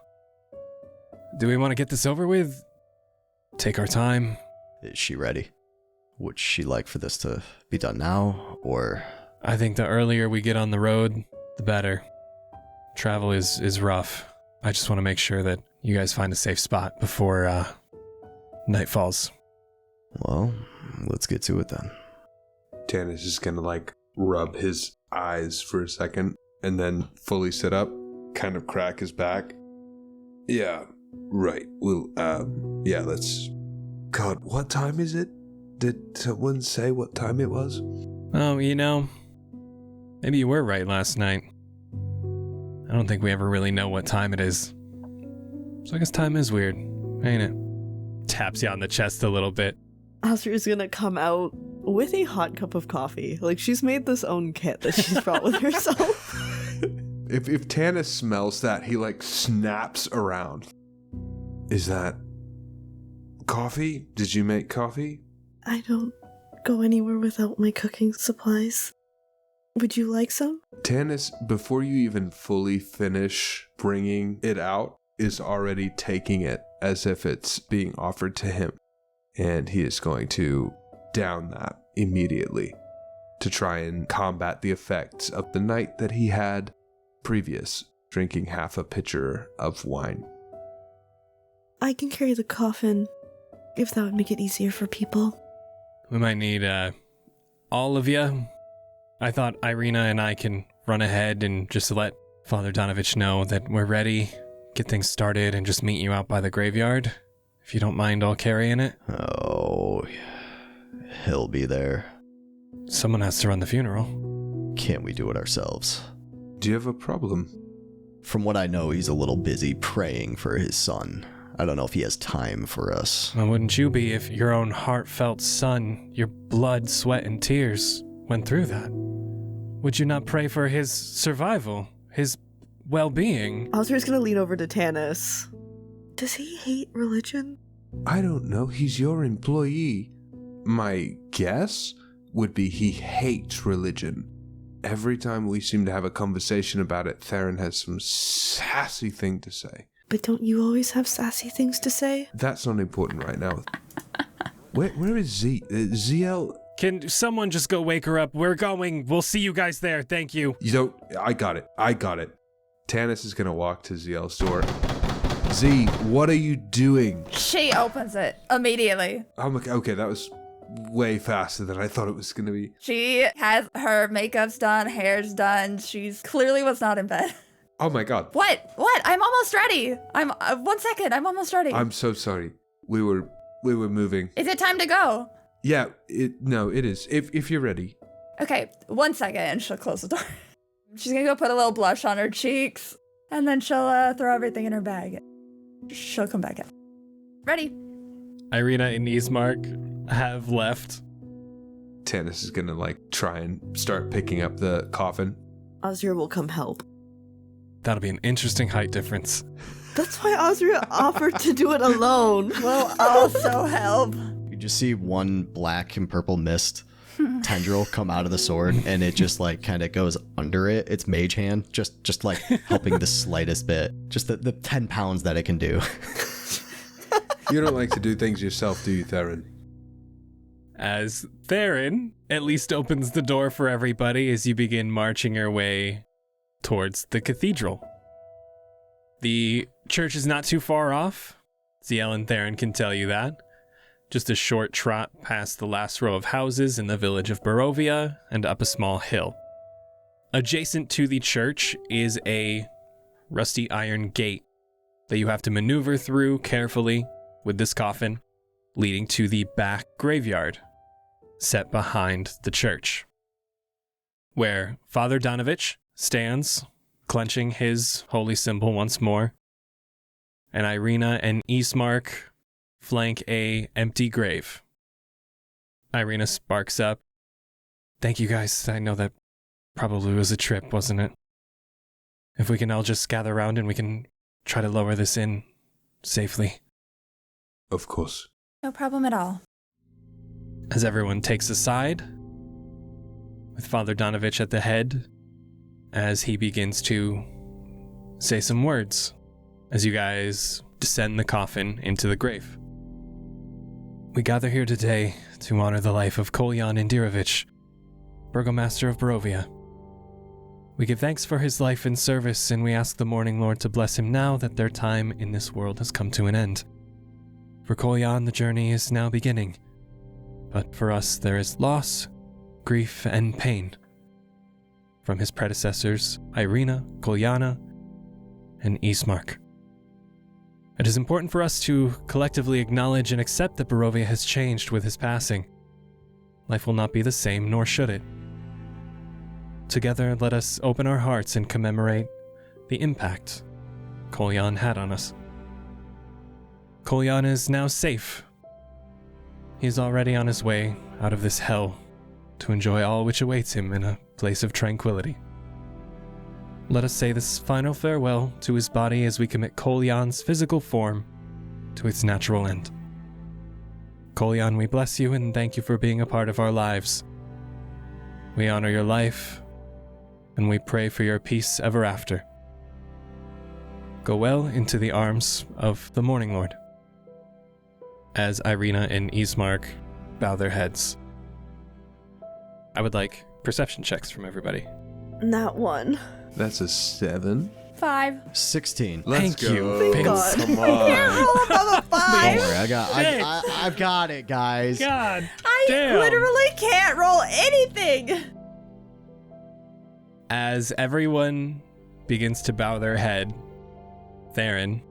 Do we want to get this over with? Take our time? Is she ready? Would she like for this to be done now, or? I think the earlier we get on the road, the better. Travel is rough. I just want to make sure that you guys find a safe spot before night falls. Well, let's get to it then. Tannis is gonna like rub his eyes for a second and then fully sit up, kind of crack his back. Yeah, right. Well, yeah, let's... God, what time is it? Did someone say what time it was? Oh, you know, maybe you were right last night. I don't think we ever really know what time it is. So I guess time is weird, ain't it? Taps you on the chest a little bit. Aasria's gonna come out with a hot cup of coffee. Like, she's made this own kit that she's brought with herself. If Tannis smells that, he like snaps around. Is that coffee? Did you make coffee? I don't go anywhere without my cooking supplies. Would you like some? Tannis, before you even fully finish bringing it out, is already taking it as if it's being offered to him. And he is going to down that immediately to try and combat the effects of the night that he had previous, drinking half a pitcher of wine. I can carry the coffin, if that would make it easier for people. We might need all of you. I thought Irina and I can run ahead and just let Father Donovich know that we're ready, get things started, and just meet you out by the graveyard. If you don't mind all carrying it. Oh, he'll be there. Someone has to run the funeral. Can't we do it ourselves? Do you have a problem? From what I know, he's a little busy praying for his son. I don't know if he has time for us. Well, wouldn't you be if your own heartfelt son, your blood, sweat, and tears went through that? Would you not pray for his survival, his well-being. Aasria's gonna lean over to Tannis. Does he hate religion? I don't know. He's your employee. My guess would be he hates religion. Every time we seem to have a conversation about it, Theren has some sassy thing to say. But don't you always have sassy things to say? That's not important right now. Where is Zielle? Can someone just go wake her up? We're going. We'll see you guys there. Thank you. I got it. Tannis is going to walk to Zielle's door. Z, what are you doing? She opens it immediately. Okay, that was way faster than I thought it was going to be. She has her makeup's done, hair's done. She's clearly was not in bed. Oh my god. What? I'm almost ready. I'm 1 second. I'm almost ready. I'm so sorry. We were moving. Is it time to go? Yeah, it is. If you're ready. Okay, 1 second, and she'll close the door. She's gonna go put a little blush on her cheeks, and then she'll throw everything in her bag. She'll come back in. Ready? Irina and Ismark have left. Tannis is going to try and start picking up the coffin. Aasria will come help. That'll be an interesting height difference. That's why Aasria offered to do it alone. We'll also help. You just see one black and purple mist tendril come out of the sword, and it just kind of goes under it. It's mage hand, just helping the slightest bit. Just the 10 pounds that it can do. You don't like to do things yourself, do you, Theren? As Theren at least opens the door for everybody as you begin marching your way towards the cathedral. The church is not too far off. Zielle and Theren can tell you that. Just a short trot past the last row of houses in the village of Barovia and up a small hill. Adjacent to the church is a rusty iron gate that you have to maneuver through carefully with this coffin, leading to the back graveyard set behind the church, where Father Donovich stands, clenching his holy symbol once more, and Irina and Ismark flank a empty grave. Irina sparks up. Thank you guys. I know that probably was a trip, wasn't it? If we can all just gather around and we can try to lower this in safely. Of course. No problem at all. As everyone takes a side, with Father Donovich at the head, as he begins to say some words, as you guys descend the coffin into the grave. We gather here today to honor the life of Kolyan Indirovich, Burgomaster of Barovia. We give thanks for his life and service, and we ask the Morning Lord to bless him now that their time in this world has come to an end. For Kolyan, the journey is now beginning, but for us there is loss, grief, and pain. From his predecessors, Irina, Kolyana, and Ismark. It is important for us to collectively acknowledge and accept that Barovia has changed with his passing. Life will not be the same, nor should it. Together, let us open our hearts and commemorate the impact Kolyan had on us. Kolyan is now safe. He is already on his way out of this hell to enjoy all which awaits him in a place of tranquility. Let us say this final farewell to his body as we commit Kolyan's physical form to its natural end. Kolyan, we bless you and thank you for being a part of our lives. We honor your life, and we pray for your peace ever after. Go well into the arms of the Morning Lord. As Irina and Ismark bow their heads. I would like perception checks from everybody. Not one. That's a 7. 5. 16. Let's Thank you. go. Thank God. Come on. Roll above a 5. Don't worry, I've got it, guys. God I damn. literally can't roll anything. As everyone begins to bow their head, Theren,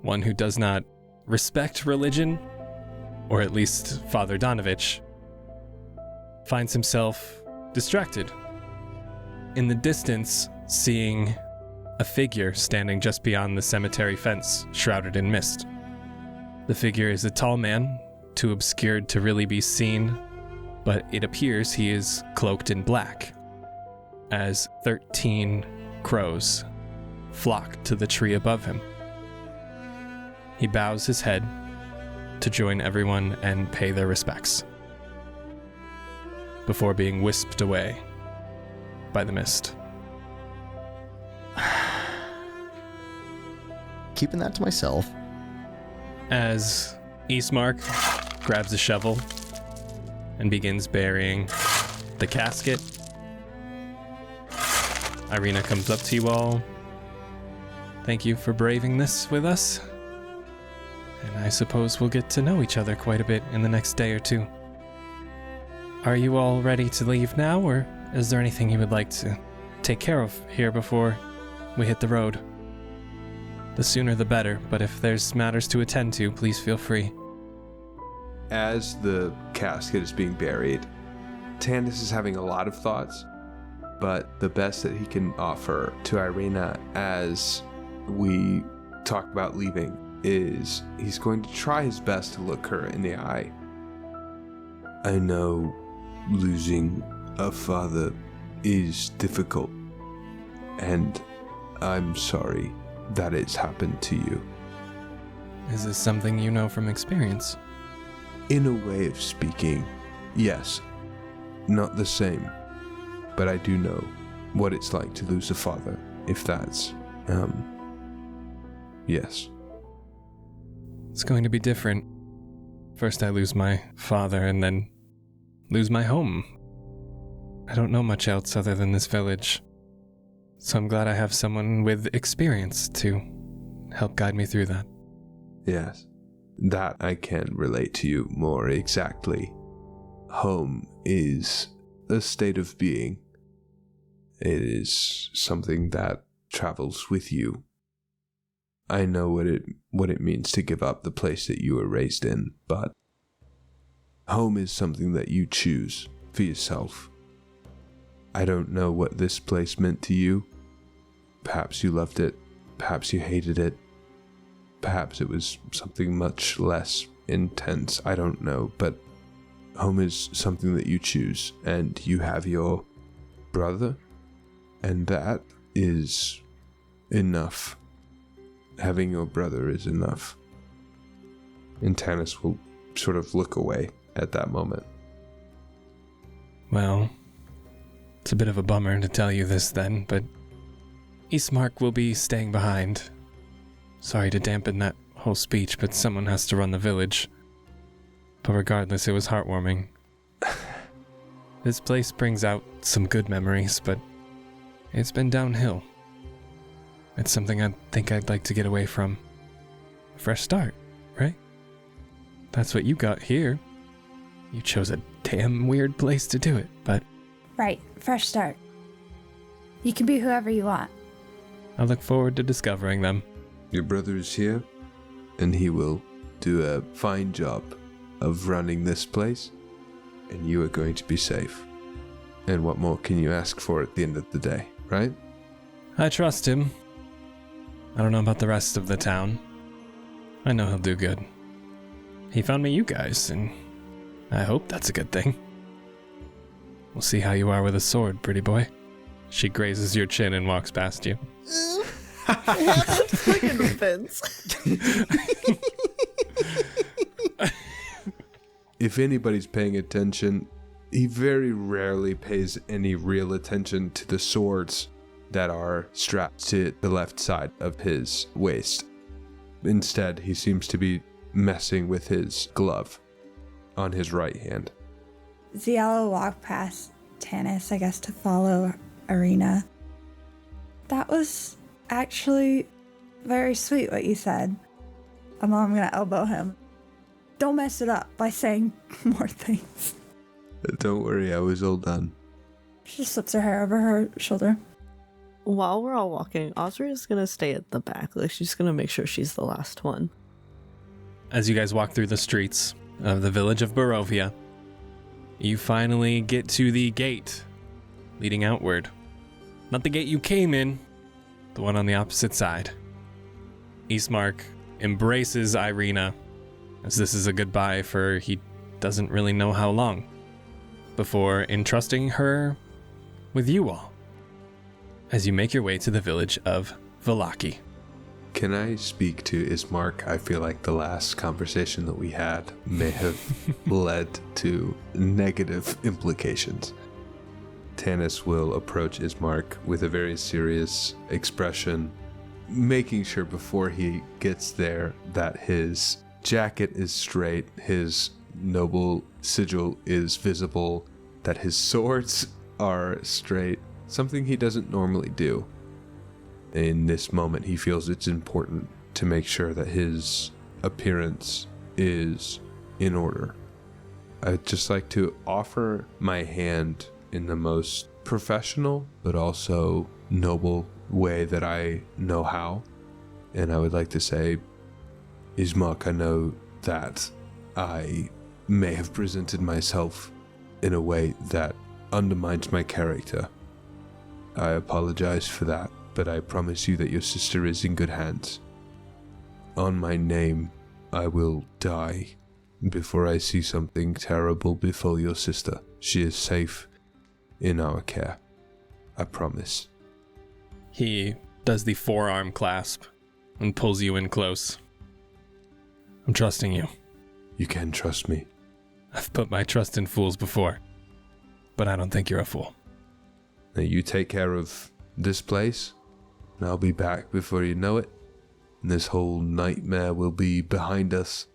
one who does not respect religion, or at least Father Donovich, finds himself distracted. In the distance, seeing a figure standing just beyond the cemetery fence, shrouded in mist. The figure is a tall man, too obscured to really be seen, but it appears he is cloaked in black, as 13 crows flock to the tree above him. He bows his head to join everyone and pay their respects, before being whisked away by the mist. Keeping that to myself. As Eastmark grabs a shovel and begins burying the casket, Irina comes up to you all. Thank you for braving this with us. And I suppose we'll get to know each other quite a bit in the next day or two. Are you all ready to leave now, or is there anything you would like to take care of here before we hit the road? The sooner the better, but if there's matters to attend to, please feel free. As the casket is being buried, Tannis is having a lot of thoughts, but the best that he can offer to Irina as we talk about leaving is he's going to try his best to look her in the eye. I know losing a father is difficult, and I'm sorry that it's happened to you. Is this something you know from experience? In a way of speaking, yes. Not the same, but I do know what it's like to lose a father, if that's, yes. It's going to be different. First I lose my father and then lose my home. I don't know much else other than this village. So I'm glad I have someone with experience to help guide me through that. Yes, that I can relate to you more exactly. Home is a state of being. It is something that travels with you. I know what it means to give up the place that you were raised in, but home is something that you choose for yourself. I don't know what this place meant to you. Perhaps you loved it, perhaps you hated it, perhaps it was something much less intense, I don't know, but home is something that you choose, and you have your brother, and that is enough. Having your brother is enough. And Tannis will sort of look away at that moment. Well, it's a bit of a bummer to tell you this then, but Eastmark will be staying behind. Sorry to dampen that whole speech, but someone has to run the village. But regardless, it was heartwarming. This place brings out some good memories, but it's been downhill. It's something I think I'd like to get away from. A fresh start, right? That's what you got here. You chose a damn weird place to do it, but... Right, fresh start. You can be whoever you want. I look forward to discovering them. Your brother is here, and he will do a fine job of running this place, and you are going to be safe. And what more can you ask for at the end of the day, right? I trust him. I don't know about the rest of the town. I know he'll do good. He found me you guys, and I hope that's a good thing. We'll see how you are with a sword, pretty boy. She grazes your chin and walks past you. Fucking offense. If anybody's paying attention, he very rarely pays any real attention to the swords that are strapped to the left side of his waist. Instead, he seems to be messing with his glove on his right hand. Zielle will walk past Tannis, I guess, to follow Irina. That was actually very sweet what you said. I'm gonna elbow him. Don't mess it up by saying more things. Don't worry, I was all done. She just slips her hair over her shoulder. While we're all walking, Aasria is gonna stay at the back. Like, she's gonna make sure she's the last one. As you guys walk through the streets of the village of Barovia, you finally get to the gate leading outward. Not the gate you came in, the one on the opposite side. Eastmark embraces Irina, as this is a goodbye for he doesn't really know how long, before entrusting her with you all, as you make your way to the village of Velaki. Can I speak to Ismark? I feel like the last conversation that we had may have led to negative implications. Tannis will approach Ismark with a very serious expression, making sure before he gets there that his jacket is straight, his noble sigil is visible, that his swords are straight, something he doesn't normally do. In this moment, he feels it's important to make sure that his appearance is in order. I'd just like to offer my hand in the most professional but also noble way that I know how. And I would like to say, Ismark, I know that I may have presented myself in a way that undermines my character. I apologize for that, but I promise you that your sister is in good hands. On my name, I will die before I see something terrible befall your sister. She is safe in our care. I promise. He does the forearm clasp and pulls you in close. I'm trusting you. You can trust me. I've put my trust in fools before, but I don't think you're a fool. Now you take care of this place, and I'll be back before you know it. And this whole nightmare will be behind us.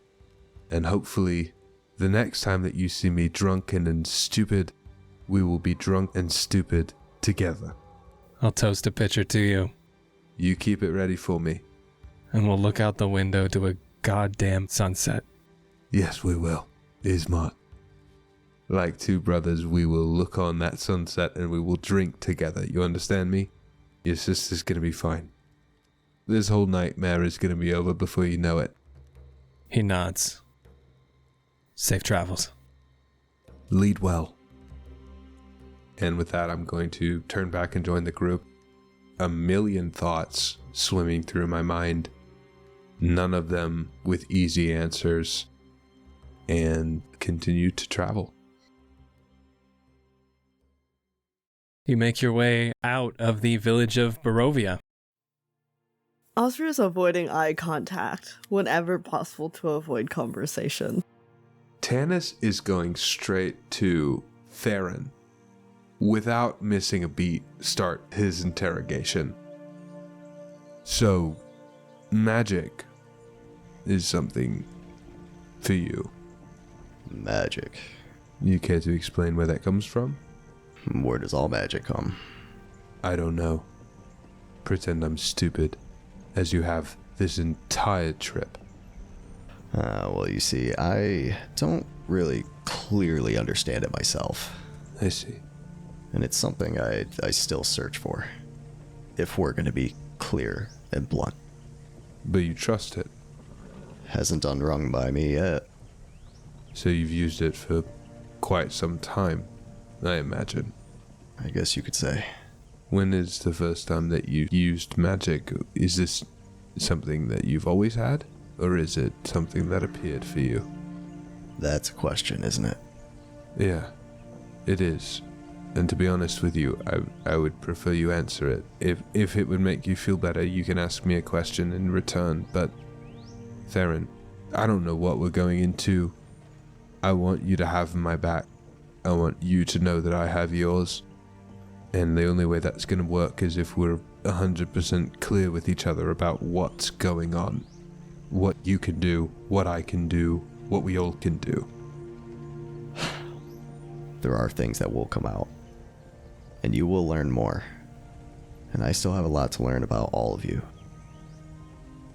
And hopefully, the next time that you see me drunken and stupid, we will be drunk and stupid together. I'll toast a pitcher to you. You keep it ready for me. And we'll look out the window to a goddamn sunset. Yes, we will. Ismark. Like two brothers, we will look on that sunset and we will drink together. You understand me? Your sister's gonna be fine. This whole nightmare is gonna be over before you know it. He nods. Safe travels. Lead well. And with that, I'm going to turn back and join the group. A million thoughts swimming through my mind. None of them with easy answers. And continue to travel. You make your way out of the village of Barovia. Aasria is avoiding eye contact whenever possible to avoid conversation. Tannis is going straight to Theren. Without missing a beat, start his interrogation. So, magic is something for you. Magic. You care to explain where that comes from? Where does all magic come? I don't know. Pretend I'm stupid, as you have this entire trip. Well, you see, I don't really clearly understand it myself. I see. And it's something I still search for, if we're going to be clear and blunt. But you trust it. Hasn't unrung by me yet. So you've used it for quite some time, I imagine. I guess you could say. When is the first time that you used magic? Is this something that you've always had? Or is it something that appeared for you? That's a question, isn't it? Yeah, it is. And to be honest with you, I would prefer you answer it. If it would make you feel better, you can ask me a question in return. But, Theren, I don't know what we're going into. I want you to have my back. I want you to know that I have yours. And the only way that's going to work is if we're 100% clear with each other about what's going on. What you can do, what I can do, what we all can do. There are things that will come out. And you will learn more. And I still have a lot to learn about all of you.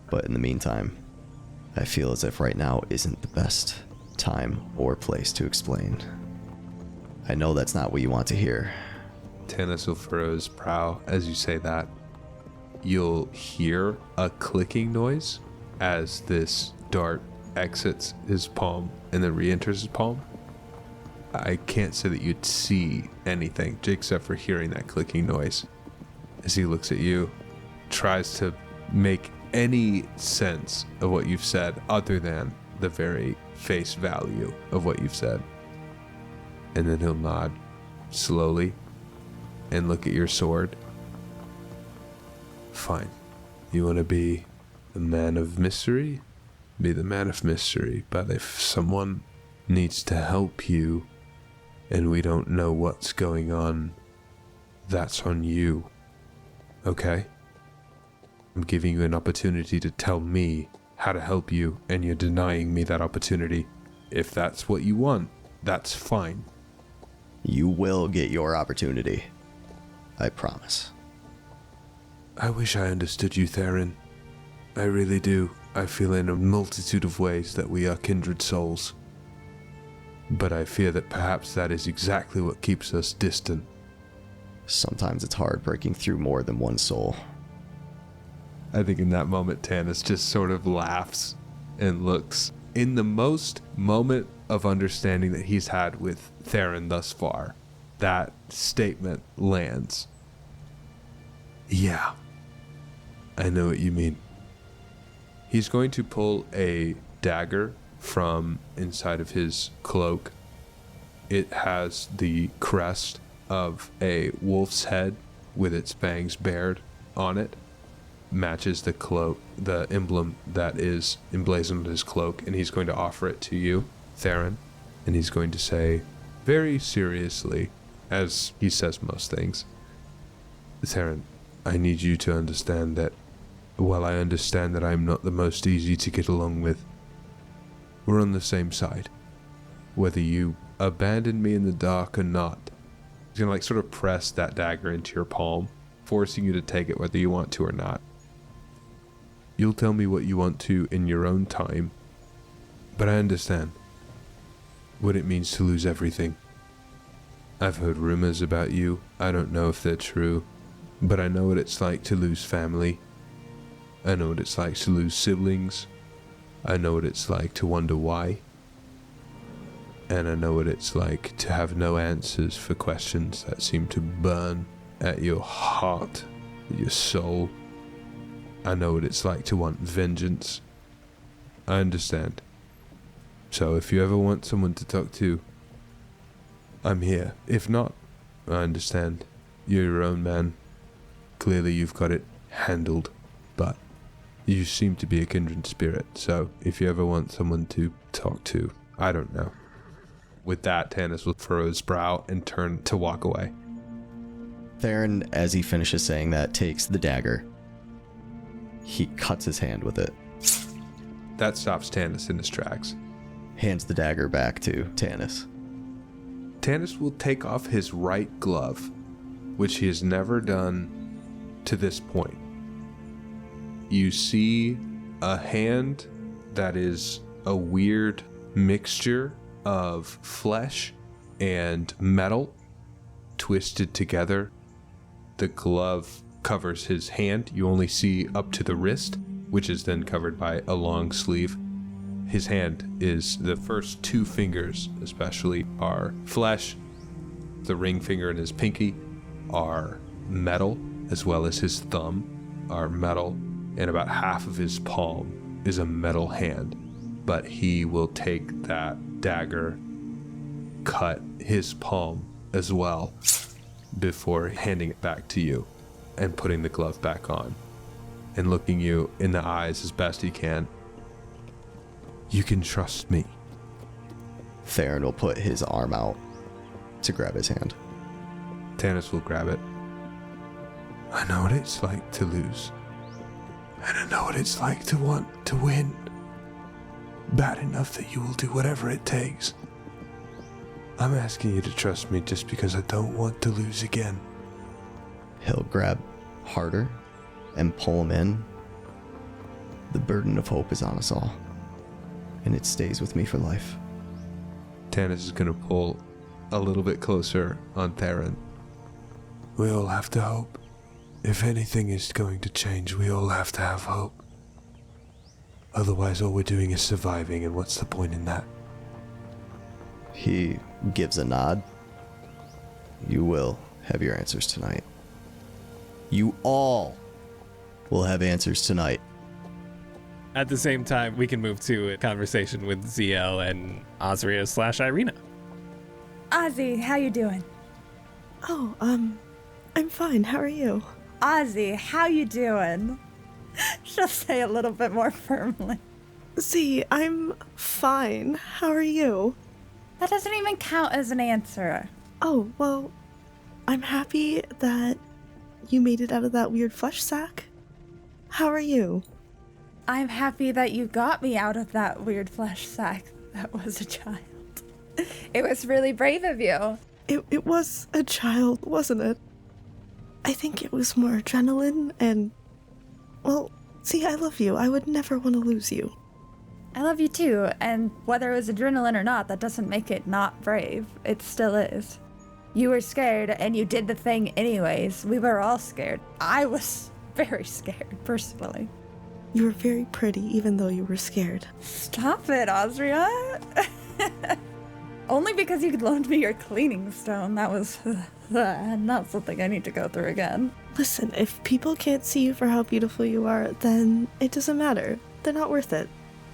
But in the meantime, I feel as if right now isn't the best time or place to explain. I know that's not what you want to hear. Tannis will furrow his brow as you say that. You'll hear a clicking noise as this dart exits his palm and then re-enters his palm. I can't say that you'd see anything except for hearing that clicking noise. As he looks at you, tries to make any sense of what you've said other than the very face value of what you've said. And then he'll nod slowly and look at your sword. Fine. You want to be the man of mystery? Be the man of mystery. But if someone needs to help you and we don't know what's going on, that's on you. Okay? I'm giving you an opportunity to tell me how to help you, and you're denying me that opportunity. If that's what you want, that's fine. You will get your opportunity. I promise. I wish I understood you, Theren. I really do. I feel in a multitude of ways that we are kindred souls. But I fear that perhaps that is exactly what keeps us distant. Sometimes it's hard breaking through more than one soul. I think in that moment, Tannis just sort of laughs and looks. In the most moment of understanding that he's had with Theren thus far, that statement lands. Yeah, I know what you mean. He's going to pull a dagger from inside of his cloak. It has the crest of a wolf's head with its fangs bared on it. Matches the cloak, the emblem that is emblazoned on his cloak, and he's going to offer it to you, Theren, and he's going to say, very seriously, as he says most things, Theren, I need you to understand that while I understand that I'm not the most easy to get along with, we're on the same side. Whether you abandon me in the dark or not. He's going to sort of press that dagger into your palm, forcing you to take it whether you want to or not. You'll tell me what you want to in your own time, but I understand what it means to lose everything. I've heard rumors about you. I don't know if they're true, but I know what it's like to lose family. I know what it's like to lose siblings. I know what it's like to wonder why. And I know what it's like to have no answers for questions that seem to burn at your heart, your soul. I know what it's like to want vengeance. I understand. So if you ever want someone to talk to, I'm here. If not, I understand. You're your own man. Clearly you've got it handled, but you seem to be a kindred spirit, so if you ever want someone to talk to, I don't know. With that, Tannis will furrow his brow and turn to walk away. Theren, as he finishes saying that, takes the dagger. He cuts his hand with it. That stops Tannis in his tracks. Hands the dagger back to Tannis. Tannis will take off his right glove, which he has never done to this point. You see a hand that is a weird mixture of flesh and metal twisted together. The glove covers his hand. You only see up to the wrist, which is then covered by a long sleeve. His hand is, the first two fingers especially are flesh. The ring finger and his pinky are metal, as well as his thumb are metal, and about half of his palm is a metal hand. But he will take that dagger, cut his palm as well, before handing it back to you and putting the glove back on and looking you in the eyes as best he can. You can trust me. Theren will put his arm out to grab his hand. Tannis will grab it. I know what it's like to lose. And I know what it's like to want to win. Bad enough that you will do whatever it takes. I'm asking you to trust me just because I don't want to lose again. He'll grab harder and pull him in. The burden of hope is on us all, and it stays with me for life. Tannis is going to pull a little bit closer on Theren. We all have to hope. If anything is going to change, we all have to have hope. Otherwise, all we're doing is surviving, and what's the point in that? He gives a nod. You will have your answers tonight. You all will have answers tonight. At the same time, we can move to a conversation with Zielle and Aasria / Irina. Ozzy, how you doing? Oh, I'm fine. How are you? Ozzy, how you doing? She'll say a little bit more firmly. See, I'm fine. How are you? That doesn't even count as an answer. Oh, well, I'm happy that you made it out of that weird flesh sack. How are you? I'm happy that you got me out of that weird flesh sack that was a child. It was really brave of you. It was a child, wasn't it? I think it was more adrenaline and... Well, see, I love you. I would never want to lose you. I love you too, and whether it was adrenaline or not, that doesn't make it not brave. It still is. You were scared, and you did the thing anyways. We were all scared. I was very scared, personally. You were very pretty, even though you were scared. Stop it, Aasria. Only because you loaned me your cleaning stone. That was not something I need to go through again. Listen, if people can't see you for how beautiful you are, then it doesn't matter. They're not worth it.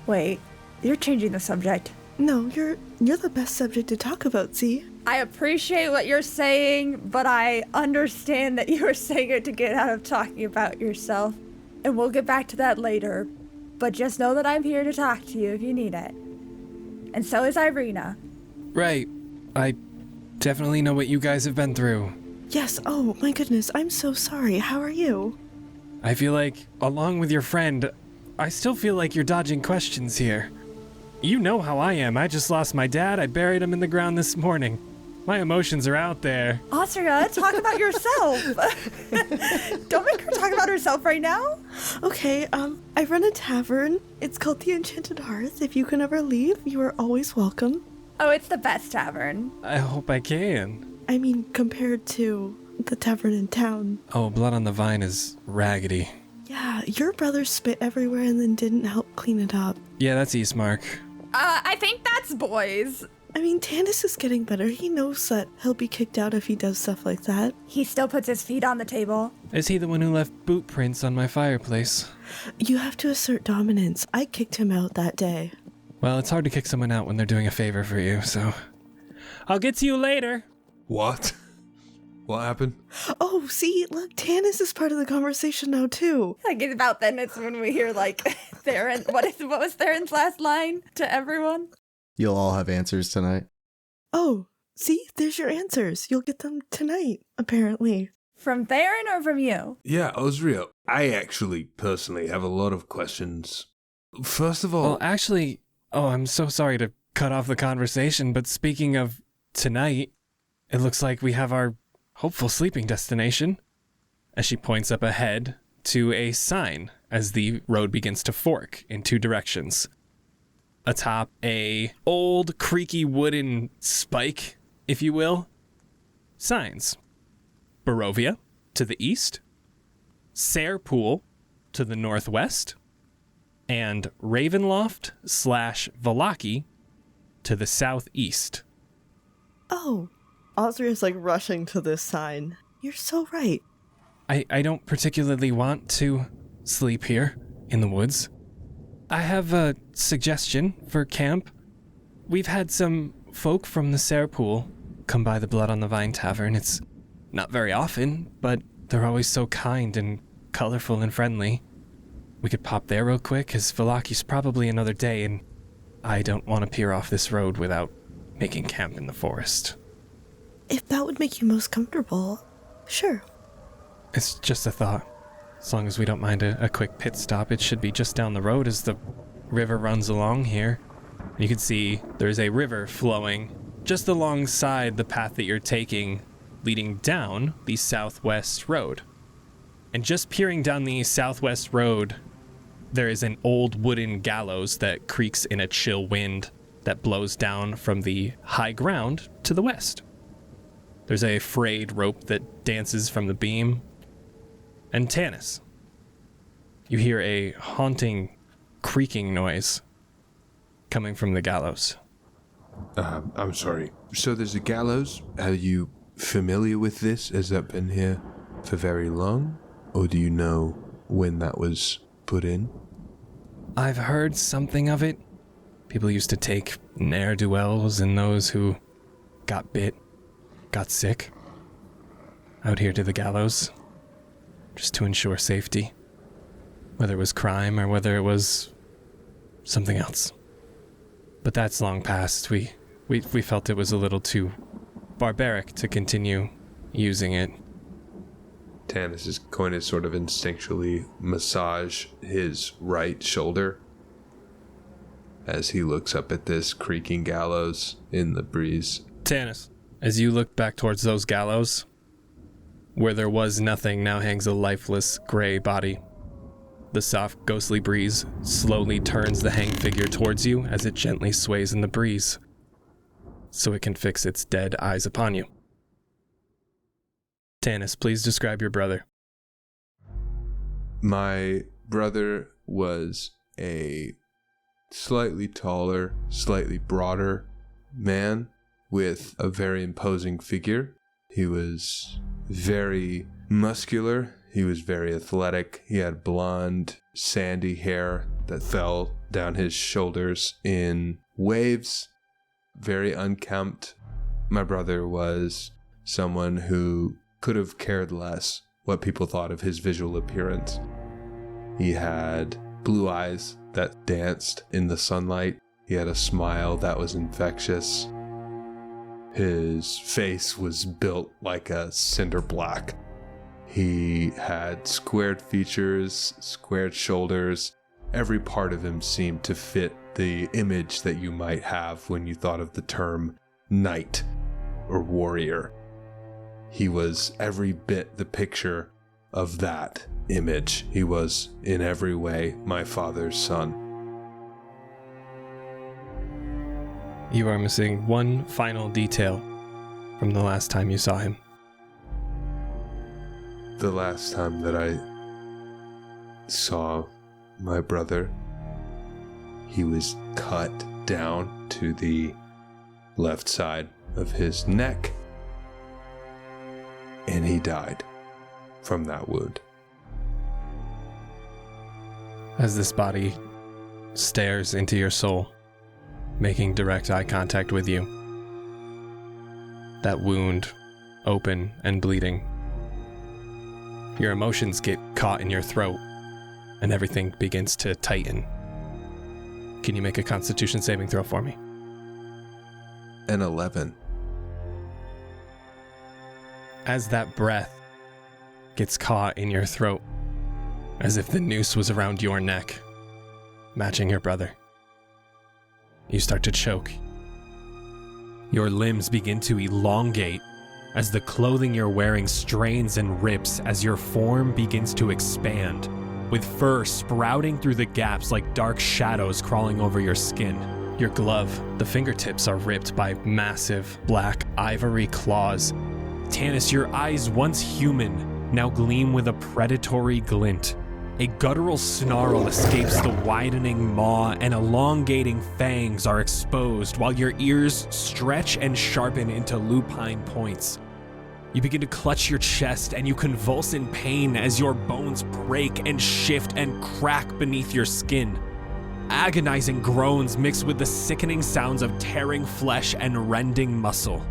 Wait, you're changing the subject. No, you're the best subject to talk about, see? I appreciate what you're saying, but I understand that you are saying it to get out of talking about yourself. And we'll get back to that later. But just know that I'm here to talk to you if you need it. And so is Irina. Right. I definitely know what you guys have been through. Yes, oh my goodness, I'm so sorry. How are you? I feel like, along with your friend, I still feel like you're dodging questions here. You know how I am. I just lost my dad. I buried him in the ground this morning. My emotions are out there. Aasria, talk about yourself. Don't make her talk about herself right now. Okay, I run a tavern. It's called the Enchanted Hearth. If you can ever leave, you are always welcome. Oh, it's the best tavern. I hope I can. I mean, compared to the tavern in town. Oh, Blood on the Vine is raggedy. Yeah, your brother spit everywhere and then didn't help clean it up. Yeah, that's Eastmark. I think that's boys. I mean, Tannis is getting better. He knows that he'll be kicked out if he does stuff like that. He still puts his feet on the table. Is he the one who left boot prints on my fireplace? You have to assert dominance. I kicked him out that day. Well, it's hard to kick someone out when they're doing a favor for you, so... I'll get to you later. What? What happened? Oh, see, look, Tannis is part of the conversation now, too. Like, about then it's when we hear, like, Theren... What was Theren's last line to everyone? You'll all have answers tonight. Oh, see, there's your answers. You'll get them tonight, apparently. From Theren or from you? Yeah, Aasria, I actually personally have a lot of questions. First of all... Well, actually... Oh, I'm so sorry to cut off the conversation, but speaking of tonight, it looks like we have our hopeful sleeping destination. As she points up ahead to a sign as the road begins to fork in two directions. Atop a old creaky wooden spike, if you will. Signs. Barovia to the east. Serpool to the northwest. And Ravenloft/Vallaki to the southeast. Oh, Aasria's like rushing to this sign. You're so right. I don't particularly want to sleep here in the woods. I have a suggestion for camp. We've had some folk from the Serpool come by the Blood on the Vine Tavern. It's not very often, but they're always so kind and colorful and friendly. We could pop there real quick, because Vallaki's probably another day, and I don't want to peer off this road without making camp in the forest. If that would make you most comfortable, sure. It's just a thought. As long as we don't mind a quick pit stop, it should be just down the road as the river runs along here. You can see there's a river flowing just alongside the path that you're taking, leading down the southwest road. And just peering down the southwest road, there is an old wooden gallows that creaks in a chill wind that blows down from the high ground to the west. There's a frayed rope that dances from the beam. And Tannis, you hear a haunting, creaking noise coming from the gallows. I'm sorry. So there's a gallows. Are you familiar with this? Has that been here for very long? Or do you know when that was put in? I've heard something of it. People used to take ne'er-do-wells and those who got bit, got sick, out here to the gallows, just to ensure safety. whether it was crime or whether it was something else. But that's long past. We felt it was a little too barbaric to continue using it. Tannis is going to sort of instinctually massage his right shoulder as he looks up at this creaking gallows in the breeze. Tannis, as you look back towards those gallows, where there was nothing now hangs a lifeless gray body. The soft, ghostly breeze slowly turns the hanged figure towards you as it gently sways in the breeze, so it can fix its dead eyes upon you. Tannis, please describe your brother. My brother was a slightly taller, slightly broader man with a very imposing figure. He was very muscular. He was very athletic. He had blonde, sandy hair that fell down his shoulders in waves, very unkempt. My brother was someone who could have cared less what people thought of his visual appearance. He had blue eyes that danced in the sunlight. He had a smile that was infectious. His face was built like a cinder block. He had squared features, squared shoulders. Every part of him seemed to fit the image that you might have when you thought of the term knight or warrior. He was every bit the picture of that image. He was, in every way, my father's son. You are missing one final detail from the last time you saw him. The last time that I saw my brother, he was cut down to the left side of his neck, and he died from that wound. As this body stares into your soul, making direct eye contact with you, that wound open and bleeding, your emotions get caught in your throat, and everything begins to tighten. Can you make a Constitution saving throw for me? An 11. As that breath gets caught in your throat, as if the noose was around your neck, matching your brother, you start to choke. Your limbs begin to elongate as the clothing you're wearing strains and rips as your form begins to expand, with fur sprouting through the gaps like dark shadows crawling over your skin. Your glove, the fingertips are ripped by massive black ivory claws. Tannis, your eyes, once human, now gleam with a predatory glint. A guttural snarl escapes the widening maw, and elongating fangs are exposed while your ears stretch and sharpen into lupine points. You begin to clutch your chest and you convulse in pain as your bones break and shift and crack beneath your skin. Agonizing groans mix with the sickening sounds of tearing flesh and rending muscle.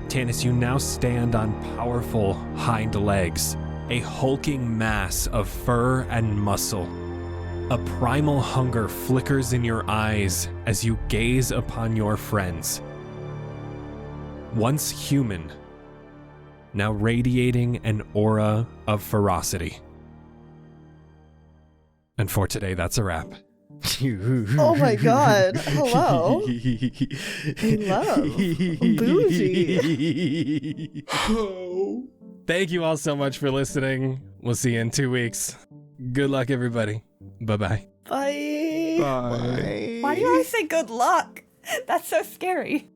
Tannis, you now stand on powerful hind legs, a hulking mass of fur and muscle. A primal hunger flickers in your eyes as you gaze upon your friends. Once human, now radiating an aura of ferocity. And for today, that's a wrap. Oh my god. Hello. Hello. Bougie. Thank you all so much for listening. We'll see you in 2 weeks. Good luck, everybody. Bye-bye. Bye. Bye. Why do you always say good luck? That's so scary.